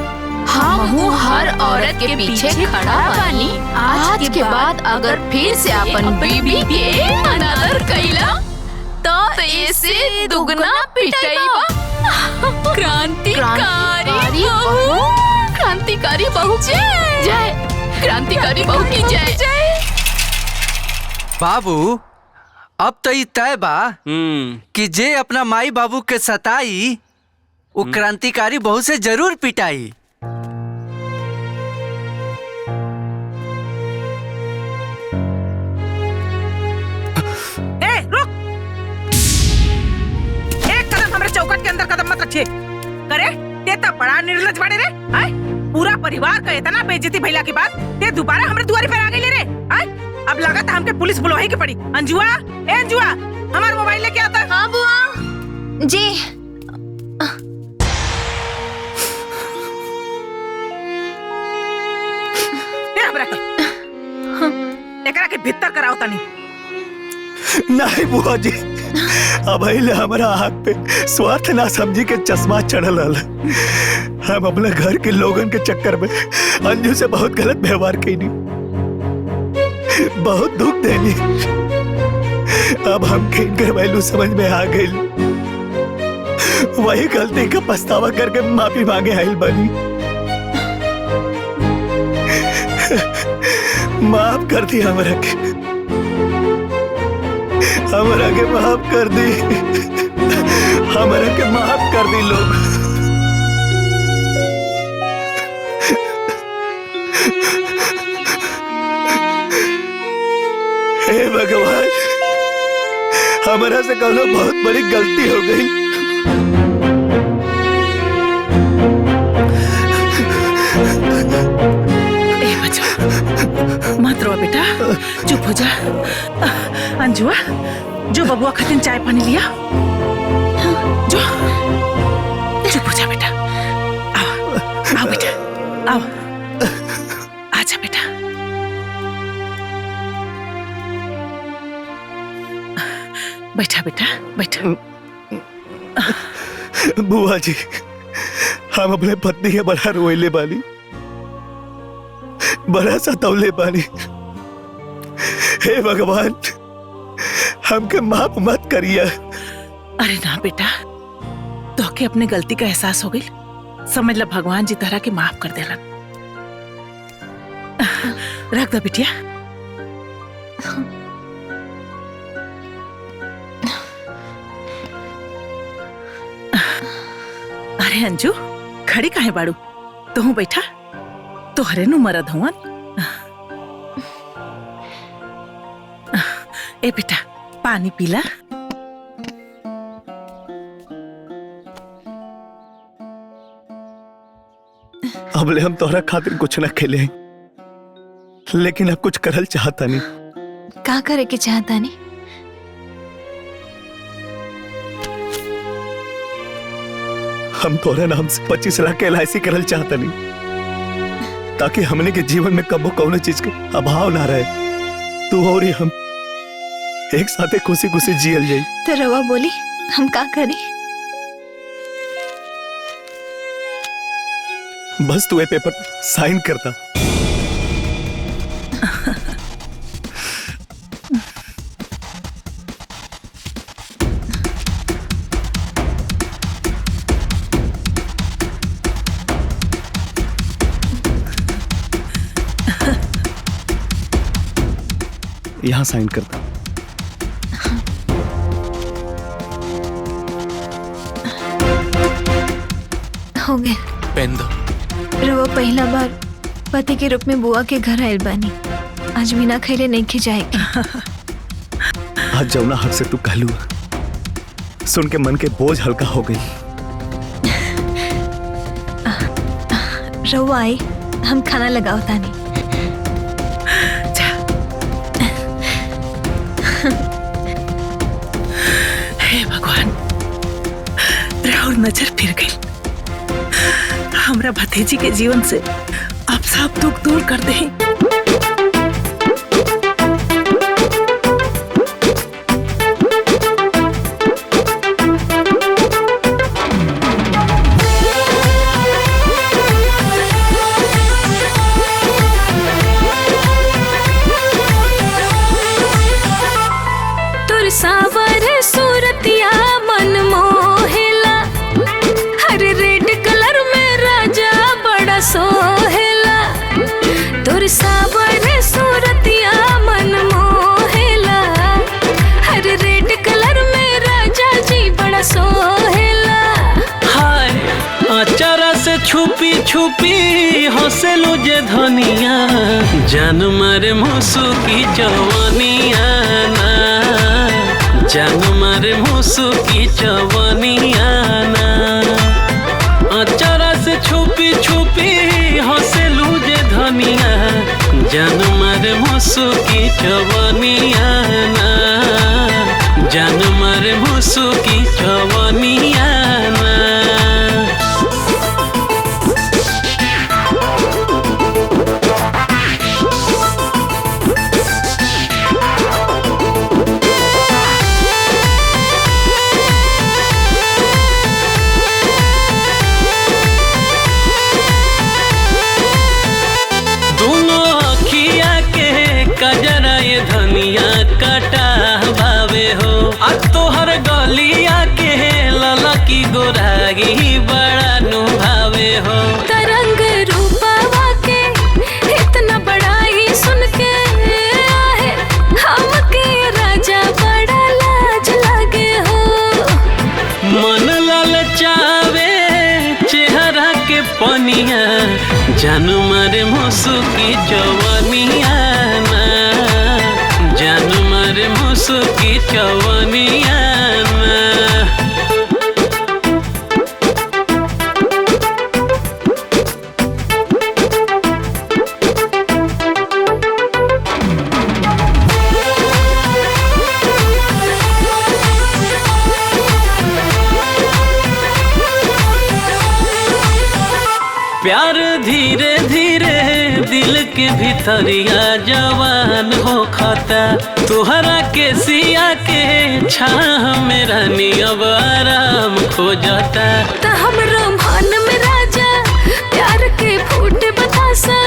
हम हर औरत के पीछे खड़ा बानी। आज के बाद अगर फिर से अपन बीबी के अनादर कैला तो इसे दुगना पिटाईबा। क्रांतिकारी बहू, क्रांतिकारी बहू जय जय, क्रांतिकारी बहू की जय जय। बाबू अब तो तय बा कि जे अपना माई बाबू के सताई वो क्रांतिकारी बहू से जरूर पिटाई। रुक, एक कदम हमारे चौखट के अंदर कदम मत रखिए। करे तेता बड़ा निर्लज बड़े रे। आय पूरा परिवार का इतना बेइज्जती भइला के बाद ते दोबारा हमारे दुआरी पर आ गई रे। आय अब लगा था हमके पुलिस बुलवाई की पड़ी। अंजुआ, ए अंजुआ, हमारा मोबाइल लेके आता। हाँ बुआ जी। एकरा के भीतर कराओ तनी। नहीं बुआ जी, अब हमारा आँख पे स्वार्थ ना समझी के चश्मा चढ़ल। हम अपने घर के लोगन के चक्कर में अंजू से बहुत गलत व्यवहार कईनी, बहुत दुख देनी। अब हम इनकर वैल्यू समझ में आ गई। वही गलती का पछतावा करके माफी मांगे आइल बनी। माफ कर दी हमरा के माफ कर दी, हमरा के माफ कर दी लोग। हे भगवान, हमरा से कौनो बहुत बड़ी गलती हो गई। मत रो बेटा, चुप हो जा। अंजुआ, जो बबुआ खातिर चाय पानी लिया। जो चुप हो जा बेटा। आओ आओ बेटा, आओ, आजा बेटा। बैठा बेटा, बैठा। बुआ जी, हम अपने पत्नी के बड़ा रोइले बानी, बड़ा सतौले बानी। हे भगवान, हमके माफ मत करिए। अरे ना बेटा, तो के अपने गलती का एहसास हो गई। समझ ला भगवान जी तरह के माफ कर देलन। रख दो बिटिया। अरे अंजू, खड़ी काहे बाड़ू? तू बैठा, तोहरे नु मरद हुआ। ए बेटा, पानी पीला। अबले हम तोहरा खातिर कुछ न खेले, लेकिन अब कुछ करल चाहता नहीं। का करे के चाहता नहीं? हम तोहरे नाम से 25 लाख के LIC करल चाहता नहीं, ताकि हमने के जीवन में कबो कौनो चीज के अभाव ना रहे। तू और हम एक साथे खुशी खुशी जियल जाई। तो रवा बोली, हम का करी? बस तू ये पेपर पर साइन करता। यहाँ साइन करता। हो गए। पेन दो। रवा पहला बार पति के रूप में बुआ के घर आयल बानी। आज बिना खैले नहीं खिजाएगी। आज जौना हक से तू कहलू, सुन के मन के बोझ हल्का हो गई। रवा आई, हम खाना लगाओ तानी। हे भगवान, राहुल नजर फिर गई। हमरा भतीजी के जीवन से आप सब दुख दूर कर दे। छुपी हंसलू जे धनिया जान मारे मुसुकी जवानिया ना जान मारे मुसुकी जवानिया ना अचरा से छुपी छुपी हंसलू जे धनिया जान मारे मुसुकी जवानिया ना जान मारे मुसुकी जवानिया ना धनिया कटा भावे हो आ तोहर गलिया के ललकी गोरागी बड़ा नुभावे हो तरंग रूपवा के इतना बड़ाई सुन के आहे हमके राजा बड़ा लाज लगे हो मन ललचावे चेहरा के पनिया जान मारे मुसुकी जवानिया ना जान मारे मुसुकी जवानिया ना प्यार धीरे धीरे दिल के भीतरिया जवान हो खाता तुहरा के सिया के छाह में रानी अब आराम खो जाता त हमरो मन में राजा प्यार के फूट बतासा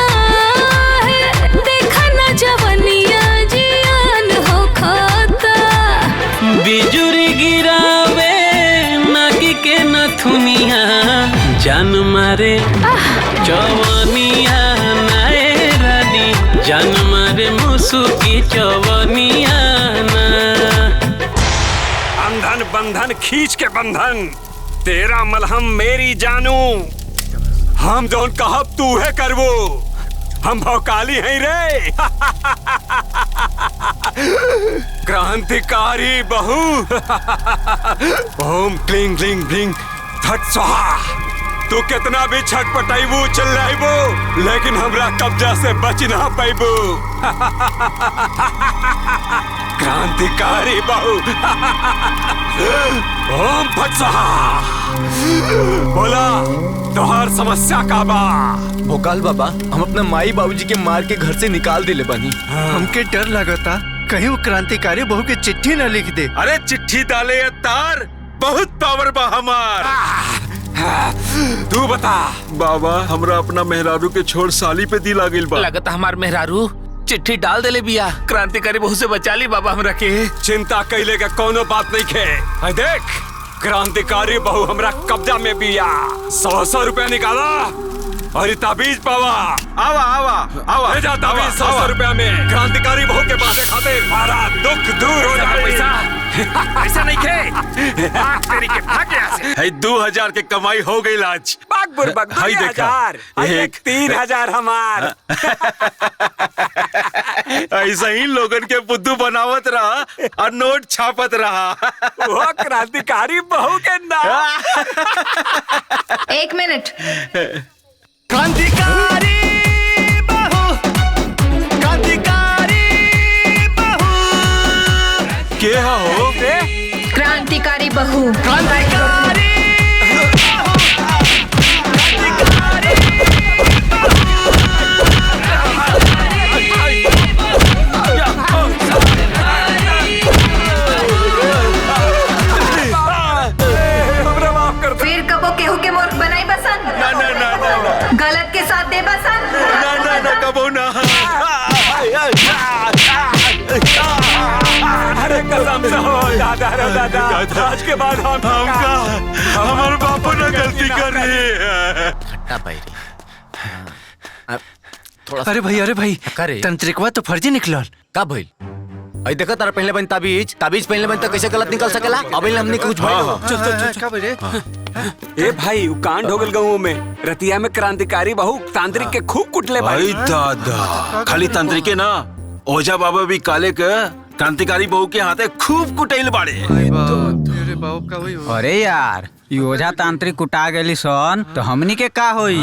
है देखा ना जवानिया जियान हो खाता बिजुरी गिरावे नाकी के नथुनिया जान मारे जवानिया नाए रानी जान मारे मुसुकी जवानिया ना अंधन बंधन खींच के बंधन तेरा मलहम मेरी जानू हम जोन कहब तू है करवो हम भौकाली हैं रे क्रांतिकारी बहू ओम क्लिंग क्लिंग क्लिंग फट स्वाहा तू कितना भी छटपटाइबू चिल्लाइबू लेकिन हमरा कब्जा से बच ना पाइबू क्रांतिकारी बहू ओम फट स्वाहा बोला तोहार समस्या का बा भोकाल बाबा हम अपना माई बाबूजी के मार के घर से निकाल दिले बनी हमके डर लगता कहीं वो क्रांतिकारी बहू के चिट्ठी न लिख दे। अरे चिट्ठी डाले तार बहुत पावर बा हमार तू बता बाबा हमरा अपना मेहरारू के छोड़ साली पे दिल आ गइल बा लगता हमार मेहरारू चिट्ठी डाल देले बिया क्रांतिकारी बहू से बचा ली बाबा हमरा के चिंता कैले का कोनो बात नहीं खे देख क्रांतिकारी बहू हमरा कब्जा में बिया 100 रुपया निकाला और ताबीज पावा आवा आवा आवा ले जा ताबीज 100 रुपया में क्रांतिकारी बहू के पास खातिर हमारा दुख दूर हो जाए पैसा ऐसा नहीं खे तेरी के भाग यहाँ से है 2000 के कमाई हो गई आज बाग बुरबक 3000 हमार ऐसा ही लोगन के बुद्धू बनावत रहा और नोट छापत रहा वो क्रांतिकारी बहू के नाम 1 मिनट क्रांतिकारी बहू क्रांतिकारी बहू के हो क्रांतिकारी बहू क्रांतिकारी फिर कबो केहू के मूर्ख बनाई बसन ना ना ना ना गलत के साथ दे बसन ना ना ना कबो ना अरे कसम से हो दादा रे दादा आज के बाद हमका हमारे बापू ने गलती करी अरे भाई तंत्रिकवा तो फर्जी निकलल का भइल आई देखा तारा पहले बन ताबीज पहले बन तो कैसे गलत निकल सकेला अभी हमने कुछ भाई चल का भाई रे ए भाई उ कांड हो गल गाँव में। रतिया में क्रांतिकारी बहू तांत्रिक के खूब कुटले भाई दादा, खाली तांत्रिक ना, ओझा बाबा भी काले के क्रांतिकारी बहू के हाथे खूब कुटैल बाड़े। अरे यार, ये ओझा तांत्रिक कुटा गेली सन तो हमनी के का होई?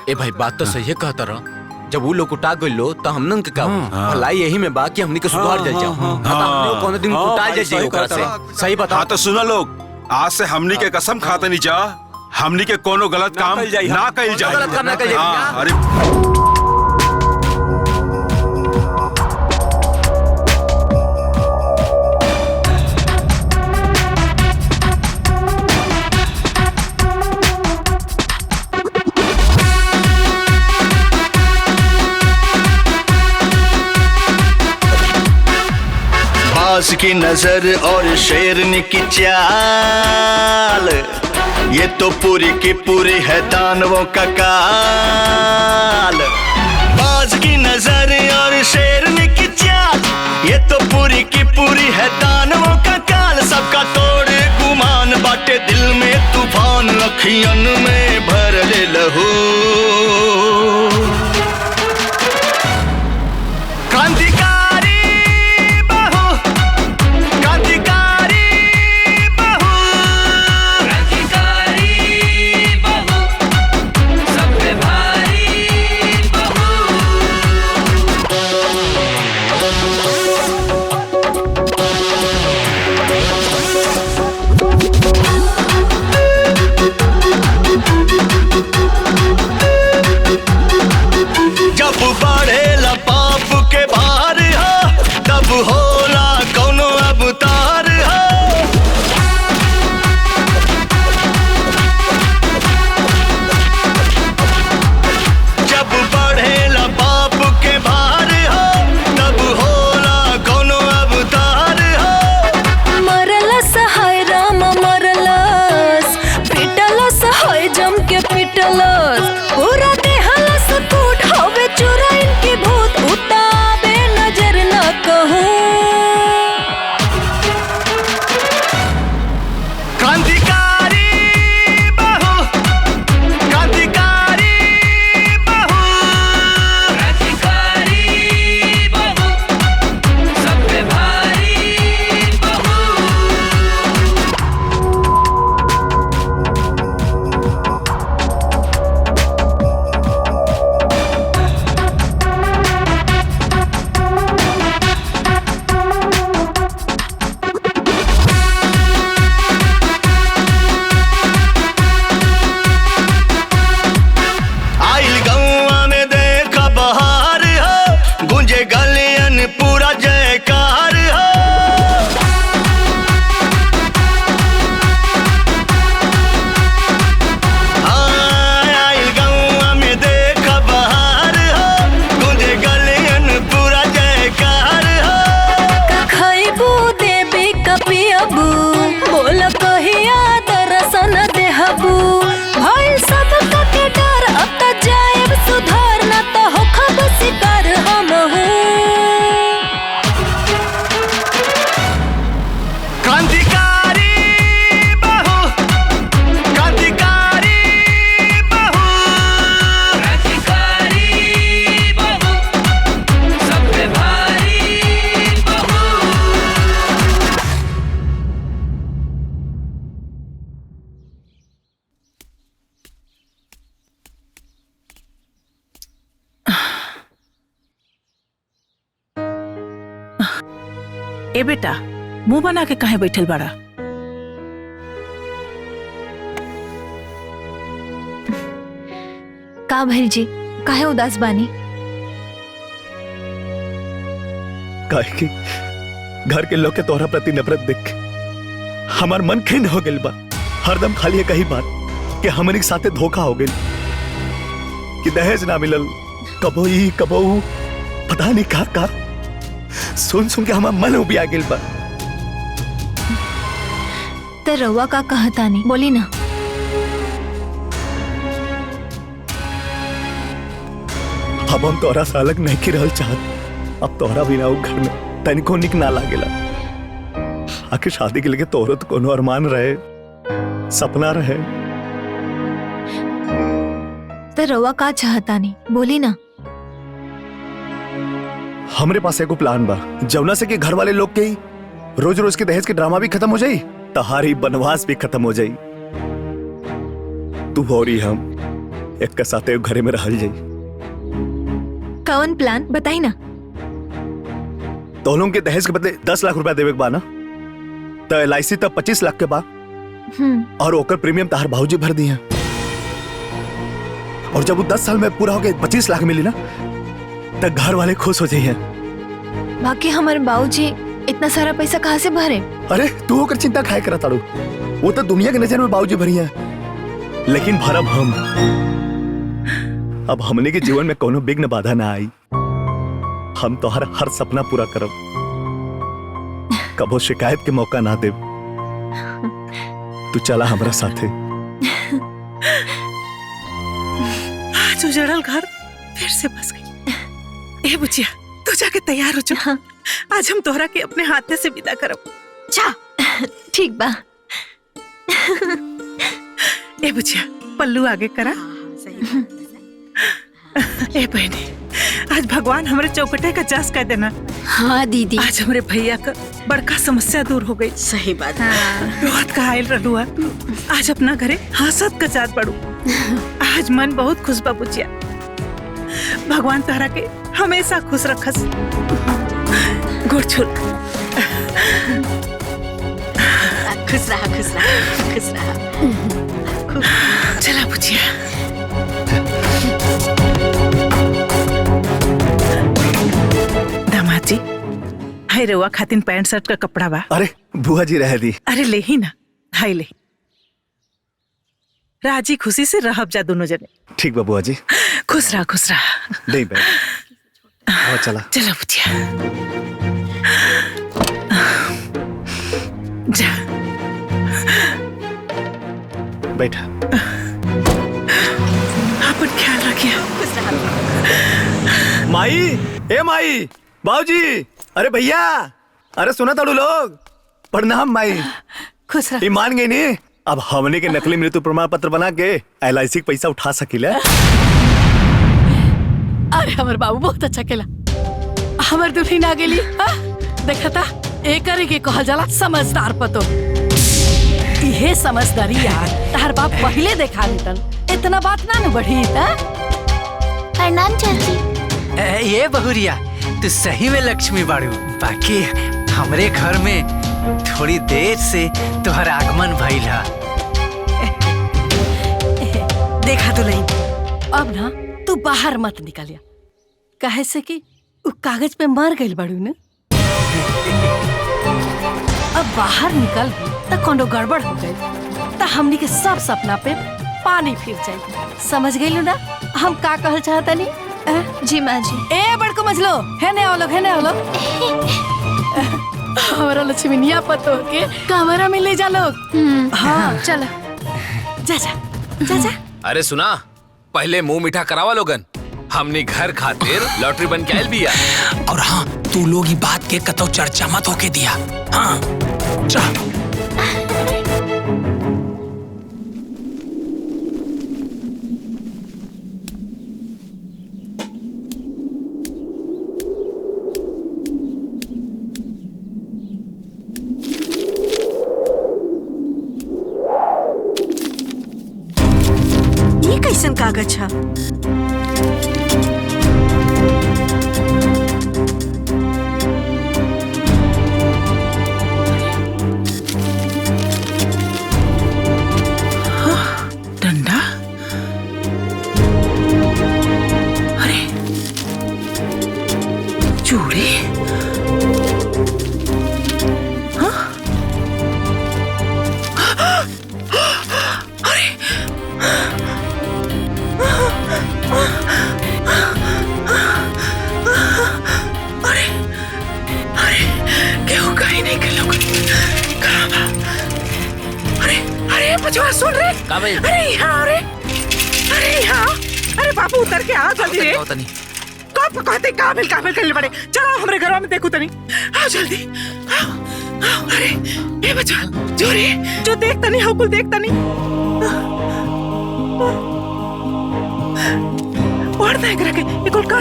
ए भाई बात तो सही है कहता रहा। जब वो लोग कुटा गइलो तो हमनन के का भलाई यही में बा कि हमनी के सुधार जाए जाओ। हमनी कोनो दिन कुटा जाए ओकरा से। सही बता। हाँ तो सुना लोग, आज से हमनी के कसम खाते नहीं जा, हमनी के कोनो गलत काम ना कइल जाए। गलत काम ना कइल जाए। अरे बाज की नजर और शेरनी की चाल, ये तो पूरी की पूरी है दानवों का काल। बाज की नजर और शेरनी की चाल, ये तो पूरी की पूरी है दानवों का काल। सबका तोड़ गुमान बाटे दिल में तूफान, अखियन में भर ले लहू। ए बेटा, मुंह बना के काहे बैठल बड़ा? का भइल जी, काहे उदास बानी? काहे कि घर के लोग के तोहरा प्रति नफरत देख के हमार मन खिन्न हो गइल बा। हरदम खाली एक ही बात कि हमनी के साथे धोखा हो गइल, कि दहेज ना मिलल, कबो ई कबो ऊ, पता नहीं का सुन सुन के हमार मन उबिया गेल बा। तो रउआ का कहतानी बोली ना। अब हम तोहरा से अलग नहीं की रहल चाहत। अब तोहरा बिना घर में तनिको निक ना लागेला। आखिर शादी के लिए तोहरा तो कोनो अरमान रहे, सपना रहे। तो रवा का चाहता नहीं बोली ना। हमरे पास एगो प्लान बा जवना से कि घर वाले लोग के रोज रोज के दहेज के ड्रामा भी खत्म हो जाई, तहारी बनवास भी खत्म हो जाई। तू और ही हम एक के साथ एक घरे में रहल जाई। कौन प्लान बताई ना। दोनों के दहेज के बदले 10 लाख रुपया देवे के बा ना, तो LIC तब 25 लाख के बा और ओकर प्रीमियम तहार भाऊजी भर दिए। और जब वो 10 साल में पूरा हो गए 25 लाख मिली ना, तो घर वाले खुश हो जाइए। बाकी हमारे बाबूजी इतना सारा पैसा कहाँ से भरे? अरे तू होकर चिंता खाए करा ताड़ू, वो तो दुनिया की नजर में बाबूजी भरी है, लेकिन भरब हम। अब हमने के जीवन में कोनो विघ्न बाधा ना आई। हम तो हर सपना पूरा करब, कबो शिकायत के मौका ना दे। तू चला हमारा साथे। आज उजड़ल घर फिर से बस गई। ए बुचिया तू जाके तैयार हो जा। आज हम तोहरा के अपने हाथ से विदा करब। जा ठीक बा। ए बुचिया पल्लू आगे करा। ए बहनी आज भगवान हमारे चौकटे का जास कर देना। हाँ दीदी। आज हमारे भैया का बड़का समस्या दूर हो गई। सही बात। बहुत कहाइल रहलुआ, आज अपना घरे हंसत का जात पड़ू। आज मन बहुत खुश बा बुचिया। भगवान तारा के हमेशा खुश रखस। गुड़ छुल। खुश रहा खुश रहा खुश रहा। चला बुचिया। दामाद जी हाय रेवा खातिन पैंट शर्ट का कपड़ा बा। अरे बुआ जी रह दी। अरे ले ही ना, हाय ले। राजी खुशी से रहब जा दोनों जने। ठीक बा बुआ जी। खुश रहा खुश रहा। नहीं बैठ। हाँ चला। चलो बुचिया। जा बैठा। अपन ख्याल रखिए। माई, ए माई, बाबूजी, अरे भैया, अरे सुना ताड़ू लोग। प्रणाम माई। खुश रह। मान गई नी। अब हमने के नकली मृत्यु प्रमाण पत्र बना के LIC के पैसा उठा सकीले। अरे हमार बाबू बहुत अच्छा खेला। हमार दुल्हन आ गेली। देखा था एक के कहल जाला समझदार पतो। इहे समझदारी यार तार बाप पहले देखा लेतन, इतना बात ना न बढ़ी। प्रणाम चाची। ये बहुरिया तू सही में लक्ष्मी बाड़ू। बाकी हमरे घर में थोड़ी देर से तुम्हारा आगमन भइल है। देखा तो नहीं। अब ना तू बाहर मत निकलिया, काहे से कि उ कागज पे मर गइल बाड़ू न। अब बाहर निकल तो कोनो गड़बड़ हो गई तो हमनी के सब सपना पे पानी फिर जाए। समझ गइलू ना हम का कहल चाहता नहीं? जी माँ जी। ए बड़को मजलो है ने आओ लोग, है ने आओ लोग। हमारा लक्ष्मीनिया पतो के कमरा में ले जा लोग। हाँ चल जा जा जा जा। अरे सुना, पहले मुंह मीठा करावा लोगन। हमने घर खातिर लॉटरी बन के आयल बिया। और हाँ तू लोग बात के कतो चर्चा मत होके दिया। हाँ जा। ये कैसन कागज है? डंडा। अरे चूड़ी। बचवा सुन रे। अरे यहाँ, अरे यहाँ, अरे बाबू उतर के आओ जल्दी रे। कौन आपको कहते काबिल कर ले बड़े। चलो हमारे घर में देखो तनी। आओ जल्दी आओ। अरे ए बच्चा जो रे जो देखता नहीं हो कुल देखता नहीं और देख रखे ये कुल का।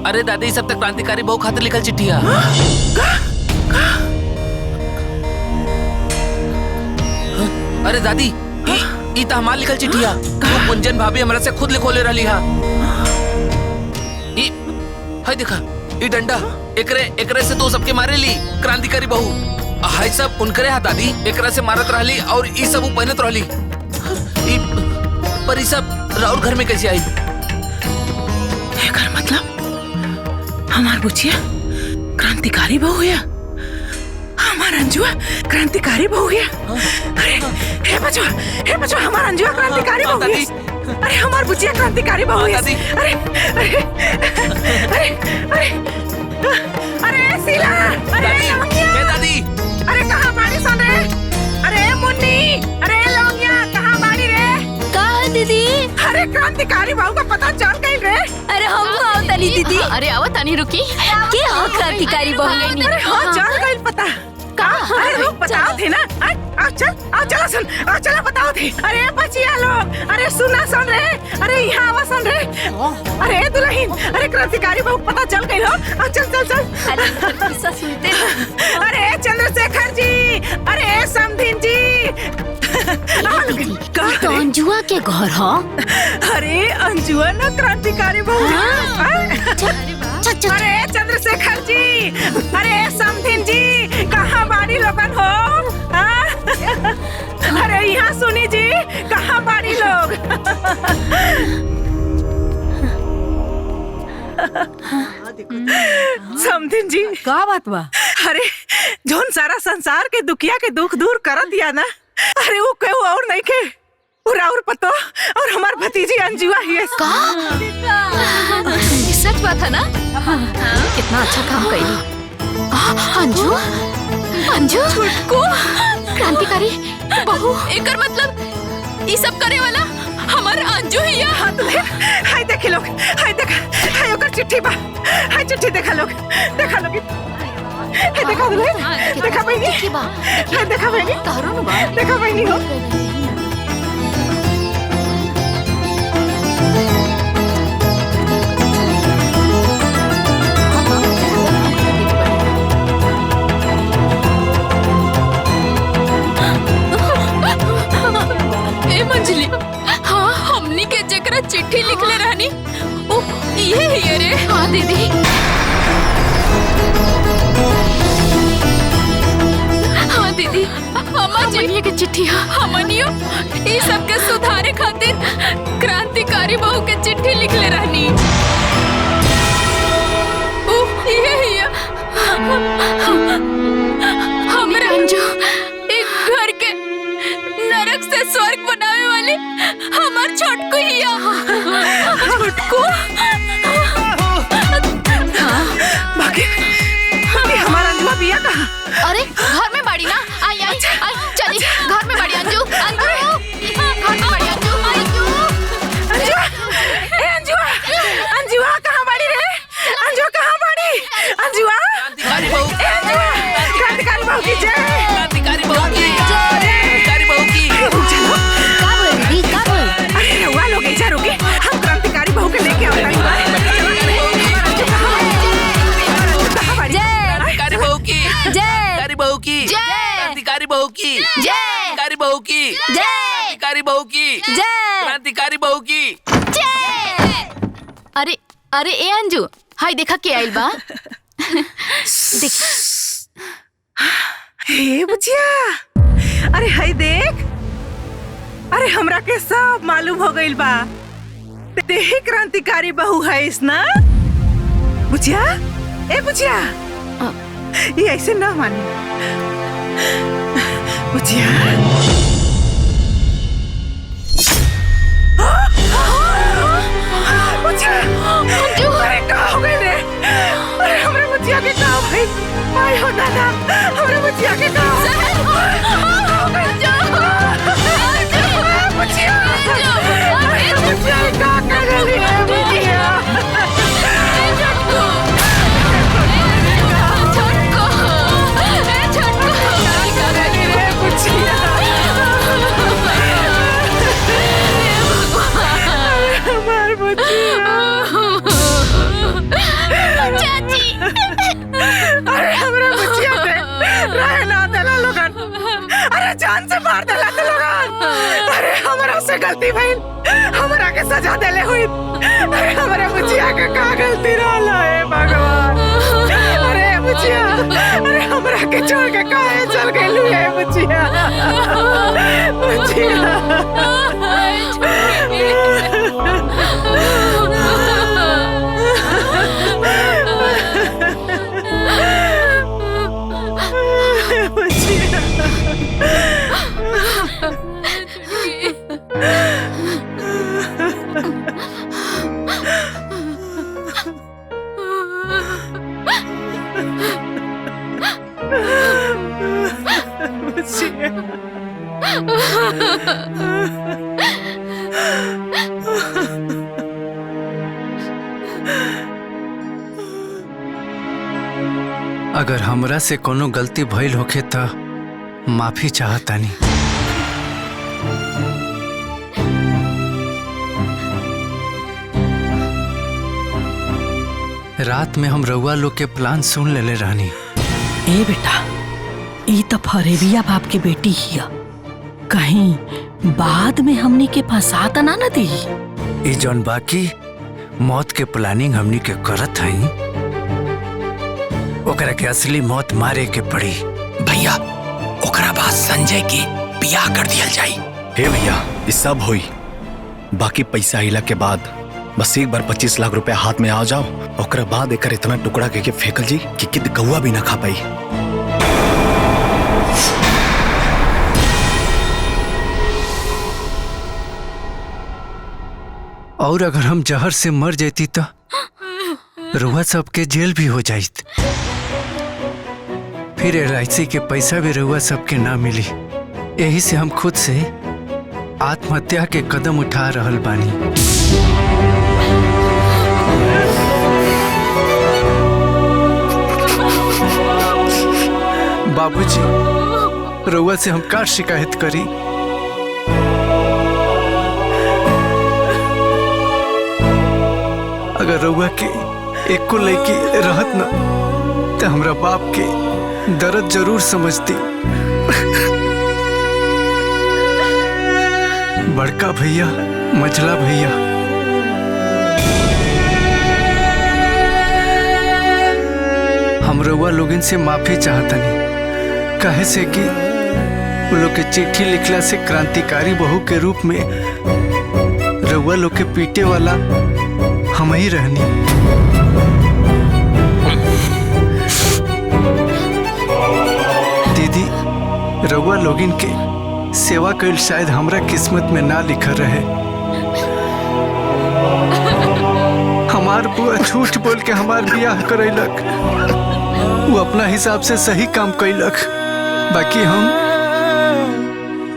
अरे दादी सब तक क्रांतिकारी बहु खातिर लिखल चिट्ठिया। अरे दादी ई त हमार लिखल चिट्ठिया। वो कुंजन भाभी हमरा से खुद लिखोले रहली हा। ई हाय देखा ई डंडा एकरे से तो सबके मारे ली क्रांतिकारी बहू। हाय सब उनकरे हा दादी एकरा से मारत रहली और ई सब पहनत रहली। ई पर ई सब राउर घर में कैसे आई? एकर मतलब हमार बुचिया क्रांतिकारी बहू है। हमार अंजुआ क्रांतिकारी बहू है। अरे हे बचवा हमार अंजुआ क्रांतिकारी बहू है। अरे हमार बुचिया क्रांतिकारी बहू है। अरे अरे अरे अरे अरे शीला अरे लौंगिया दादी अरे कहाँ बाड़ी सन रे? अरे मुन्नी अरे लौंगिया कहाँ बाड़ी रे? कहाँ दीदी? अरे क्रांतिकारी बहू का पता चल गई रे। अरे हम आओ तनी दीदी। अरे आओ तनी रुकी। क्या हो क्रांतिकारी बहू? अरे हाँ चल गई पता। अरे लोग बताओ थे ना। आओ चला सुन चला बताओ थे। अरे बचिया लोग अरे सुना सुन रे। अरे यहाँ आवा सुन रे। अरे दुल्हन अरे क्रांतिकारी बहू पता चल गई हो। चल सुनते। अरे चंद्रशेखर जी अरे समधीन जी। तो अंजुआ के घर हो? अरे अंजुआ ना क्रांतिकारी बहू। अरे चंद्रशेखर जी अरे समधीन जी कहाँ बाड़ी लोगन हो? अरे यहाँ सुनी जी कहाँ बाड़ी लोग? समधीन जी का बात बा? अरे जोन सारा संसार के दुखिया के दुख दूर कर दिया ना। अरे वो क्यों और नहीं के पूरा और पतो और हमार भतीजी अंजुआ ही है। सच बात है ना? कितना अच्छा काम करी। अंजू अंजू को क्रांतिकारी बहू एकर मतलब ये सब करे वाला हमार अंजू ही है। हाय देखे लोग हाय देखा हाय ओकर चिट्ठी बा। हाय चिट्ठी देखा लोग हाय देखा दुल्हन देखा बहनी हाय देखा बहनी तारो ना देखा बहनी हो। ए मंजली हाँ हमनी के जकरा चिट्ठी लिखले रहनी ओ ये ही रे। हाँ दीदी हाँ दीदी हमनिया के चिट्ठी हमनियो ई सब के सुधारे खातिर क्रांतिकारी बहू के चिट्ठी लिखले रहनी। ओ ये ही हमरा अंजू एक घर के नरक से स्वर्ग बनावे वाली हमार छोटकू हिया। छोटकू बाकी हमारा अंजुआ बिया कहाँ? अरे घर में बाड़ी ना। आई आई आई चली घर में बाड़ी अंजू अंजू घर में बाड़ी अंजू अंजुआ ए अंजुआ कहाँ बाड़ी रे? अंजुआ कहाँ बाड़ी? अंजुआ क्रांतिकारी बहू क्रांतिकारी बहू की जय। क्रांतिकारी बहू की क्रांतिकारी बहू की। अरे रउआ लोग ऐसा रुके हम क्रांतिकारी बहू के लेके आओ। क्रांतिकारी बहू की क्रांतिकारी बहू की क्रांतिकारी बहू की क्रांतिकारी बहू की क्रांतिकारी बहू की क्रांतिकारी बहू की। अरे अरे ए अंजू हाय देखा के आइल बा। देख हे बुचिया अरे हाय देख। अरे हमरा के सब मालूम हो गइल बा। तेही क्रांतिकारी बहू है इस ना बुचिया। ए बुचिया ये ऐसे ना मानी बुचिया। अरे क्या हो गई रे? अरे हमारे बुचिया के क्या भाई भाई हो दादा हमारे बुचिया के क्या हो गई? बुचिया क्या कर रही है बुचिया? चाची। अरे हमरा बच्चिया के रहे ना देला लोगन, अरे जान से मार देला तो लोगन। अरे हमरा से गलती भइल, हमरा के सजा देले हुई। अरे हमरा बच्चिया के का गलती रहला है भगवान। अरे बच्चिया, अरे हमरा के छोड़ के काहे चल गइलू है बच्चिया। अगर हमरा से कोनो गलती भइल होखे त माफी चाहतानी। रात में हम रउआ लोग के प्लान सुन लेले रहनी। ए बेटा, ई तो फरेबिया बाप के बेटी हिया, कहीं बाद में हमनी के फंसा त ना दी। ई जौन बाकी मौत के प्लानिंग हमनी के करत हई, ओकरा के असली मौत मारे के पड़ी। भैया ओकरा बाद संजय के बियाह कर दिया जाई। हे भैया, ये सब हुई, बाकी पैसा आइला के बाद बस एक बार 25 लाख रुपए हाथ में आ जाओ, ओकरा बाद एकर इतना टुकड़ा के फेंकल जी कि किद कौआ भी ना खा पाई। और अगर हम जहर से मर जाती तो रुआ सबके जेल भी हो जाइत, फिर LIC के पैसा भी रुआ सबके ना मिली। यही से हम खुद से आत्महत्या के कदम उठा रहल बानी। बाबूजी, रुआ से हम का शिकायत करी? अगर रउआ के एको लड़की रहत ना तो हमरा बाप के दर्द जरूर समझती। बड़का भैया, मझला भैया, हम रउआ लोगन से माफी चाहतनी, काहे से कि वो लोग के चिट्ठी लिखला से क्रांतिकारी बहू के रूप में रउआ लोग के पीटे वाला हम ही रहनी। दीदी, रउआ लोगिन के सेवा कईल शायद हमरा किस्मत में ना लिखल रहे। हमार बुआ झूठ बोल के हमार बियाह करैलक, वो अपना हिसाब से सही काम कैलक। बाकी हम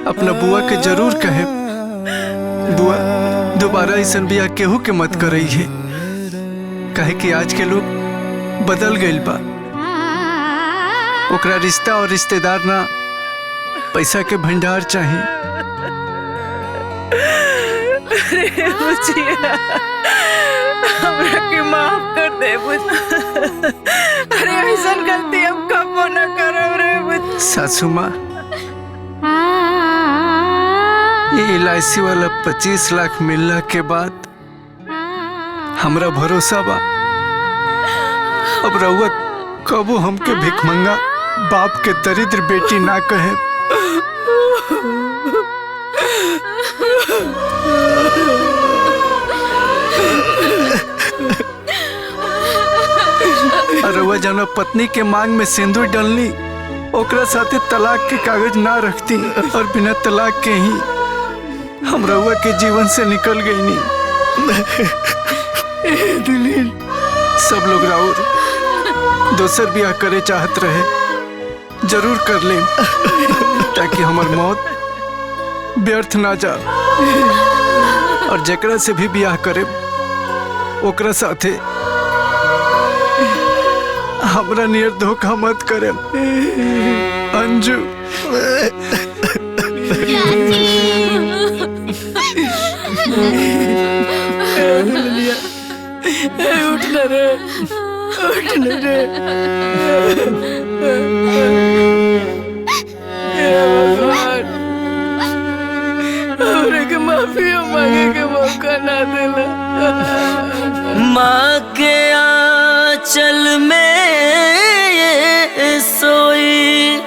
अपना बुआ के जरूर कहे, बुआ दोबारा ऐसा बियाह केहू के मत करई है, काहे कि आज के लोग बदल गइल बा। ओकरा रिश्ता और रिश्तेदार ना, पैसा के भंडार चाहिए। अरे बुचिया, हमरा के माफ कर दे बुच। अरे ऐसा गलती हम कबो न करब रे बुच। सासू माँ, ये LIC वाला 25 लाख मिलला के बाद हमरा भरोसा बा, अब रउआ कबो हमके भिखमंगा बाप के दरिद्र बेटी ना कहे। रउआ जाना पत्नी के मांग में सिंदूर डलनी, ओकरा साथे तलाक के कागज ना रखती और बिना तलाक के ही हम रउआ के जीवन से निकल गई नी। दिलीन, सब लोग राउर दोसर ब्याह करे चाहत रहे, जरूर कर ले, ताकि हमार मौत व्यर्थ ना जा। और जेकरा से भी ब्याह करे ओकरा साथे हमरा नियर धोखा मत करे। अंजू, उठ ना रे, उठ न रे। हे भगवान, हमरे के माफी मांगे के मौका ना देला। माँ के आंचल में सोई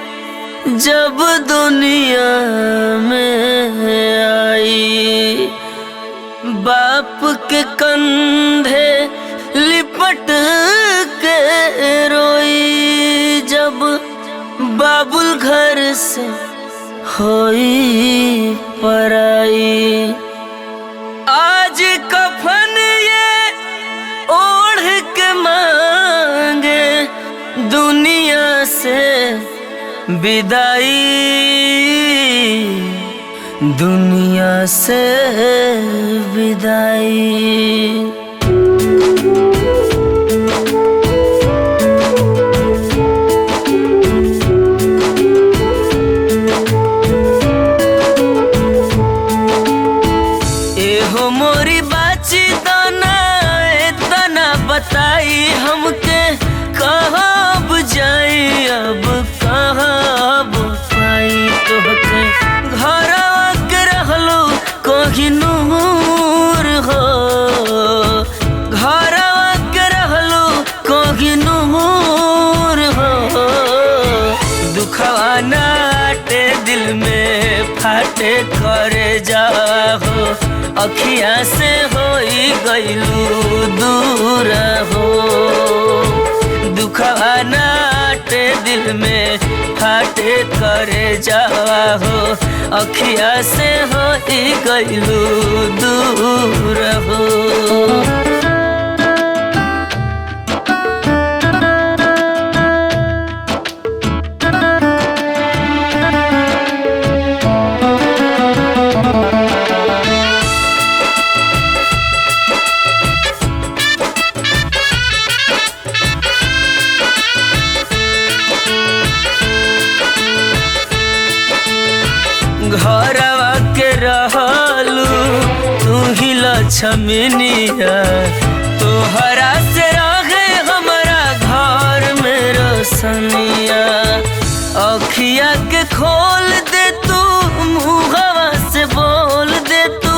जब दुनिया में आई, बाप के कंधे लिपट के रोई जब बाबुल घर से होई पराई। आज कफन ये ओढ़ के मांगे दुनिया से विदाई, दुनिया से विदाई। एहो मोरी बाची दाना इतना बताई हमके, कहाँ बुझाई अब कहाँ पाई तोहके। घर के रहलो कोहिनूर हो, घर के रहलो कोहिनूर हो। दुखवा नाटे दिल में फाटे करे जाहो, अखिया से होई गइलू दूर हो। दुखवा नाटे दिल में फाटे करे जावा हो, अखिया से होई गइलू दूर हो। घरवा के रहलू तू ही लक्ष्मनिया, तोहरा से रहे हमारा घर में रोशनिया। अखिया के खोल दे तू, मुहवा से बोल दे तू,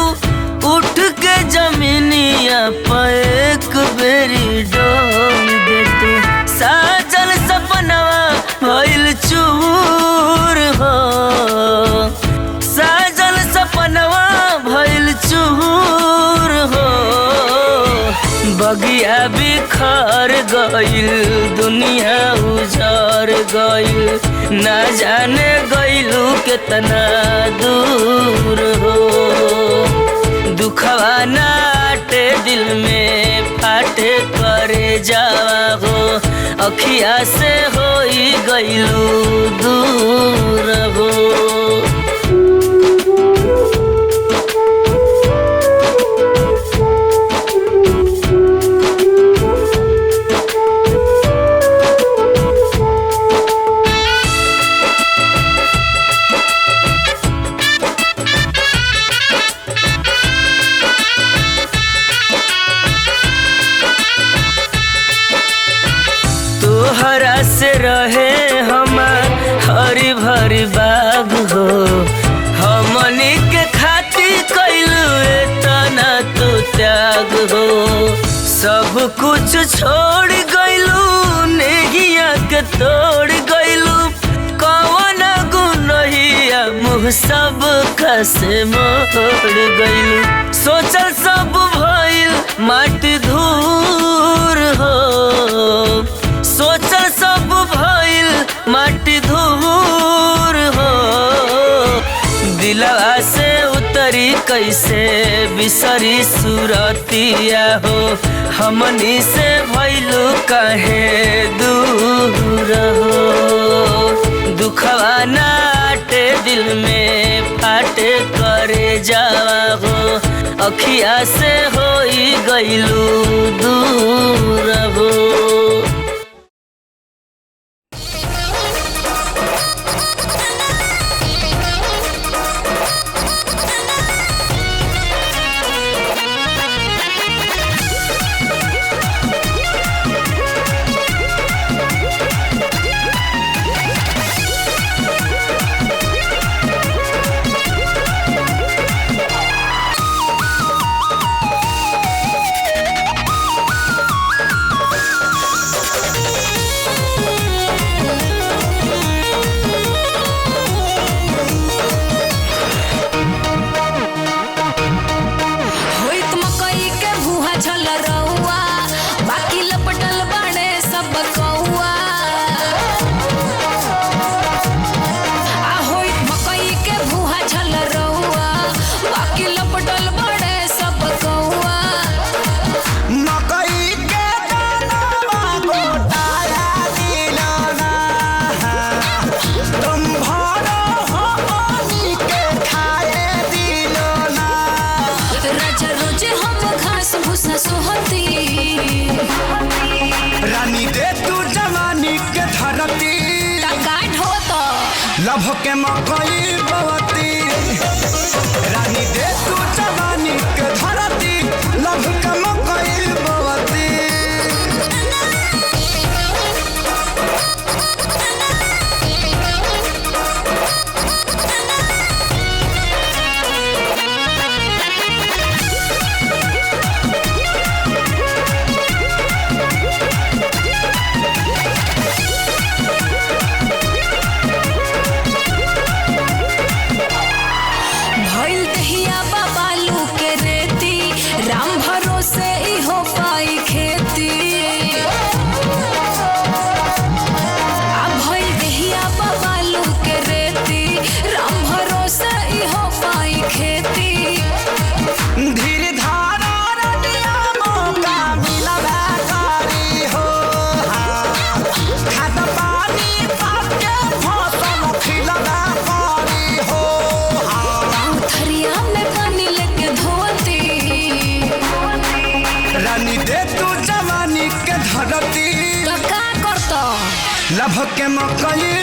उठ के जमीनिया पर एक बेरी डोल दे तू। साजल सपनवा भइल चूर हो, साजल सपनवा भइल चूर हो। बगिया बिखर गइल, दुनिया उजड़ गइल, ना जाने गइलू कितना दूर हो। दुखवा नाटे दिल में फाटे करे जावा हो, अखिया से होई गइलू दूर हो। तोहरा से रहे हमार हरी भरी बाग हो, हमनी के खातिर कइलू इतना तो त्याग हो। सब कुछ छोड़ गइलू, नेहिया के तोड़ गइलू, कौन गुनहिया मुँह सब से मोड़ गइलू। सोचल सब भइल माटी धूर हो, सोचल सब भइल माटी धूर हो। दिलवा से उतरी कैसे बिसरी सूरतिया हो, हमनी से भइलू काहे दूर हो। दुखवा नाटे दिल में फाटे करे जावा हो, अखिया से होई गइलू दूर हो। लभ के मकई बवती रानी दे तू जवानी के धरती लभ के मकई बवती भइल दहिया बाबालू के रेती राम भरोसे ही हो पाई खेती आ भइल दहिया बाबालू के रेती राम भरोसे ही हो पाई खेती धीर धारा रतिया मौका मिलबा करी हो खाद पानी पाके फसल खिलबा करी हो थरिया में पानी लेके धोती रानी दे तू जवानी के धरती तो का करतो लभ के मकई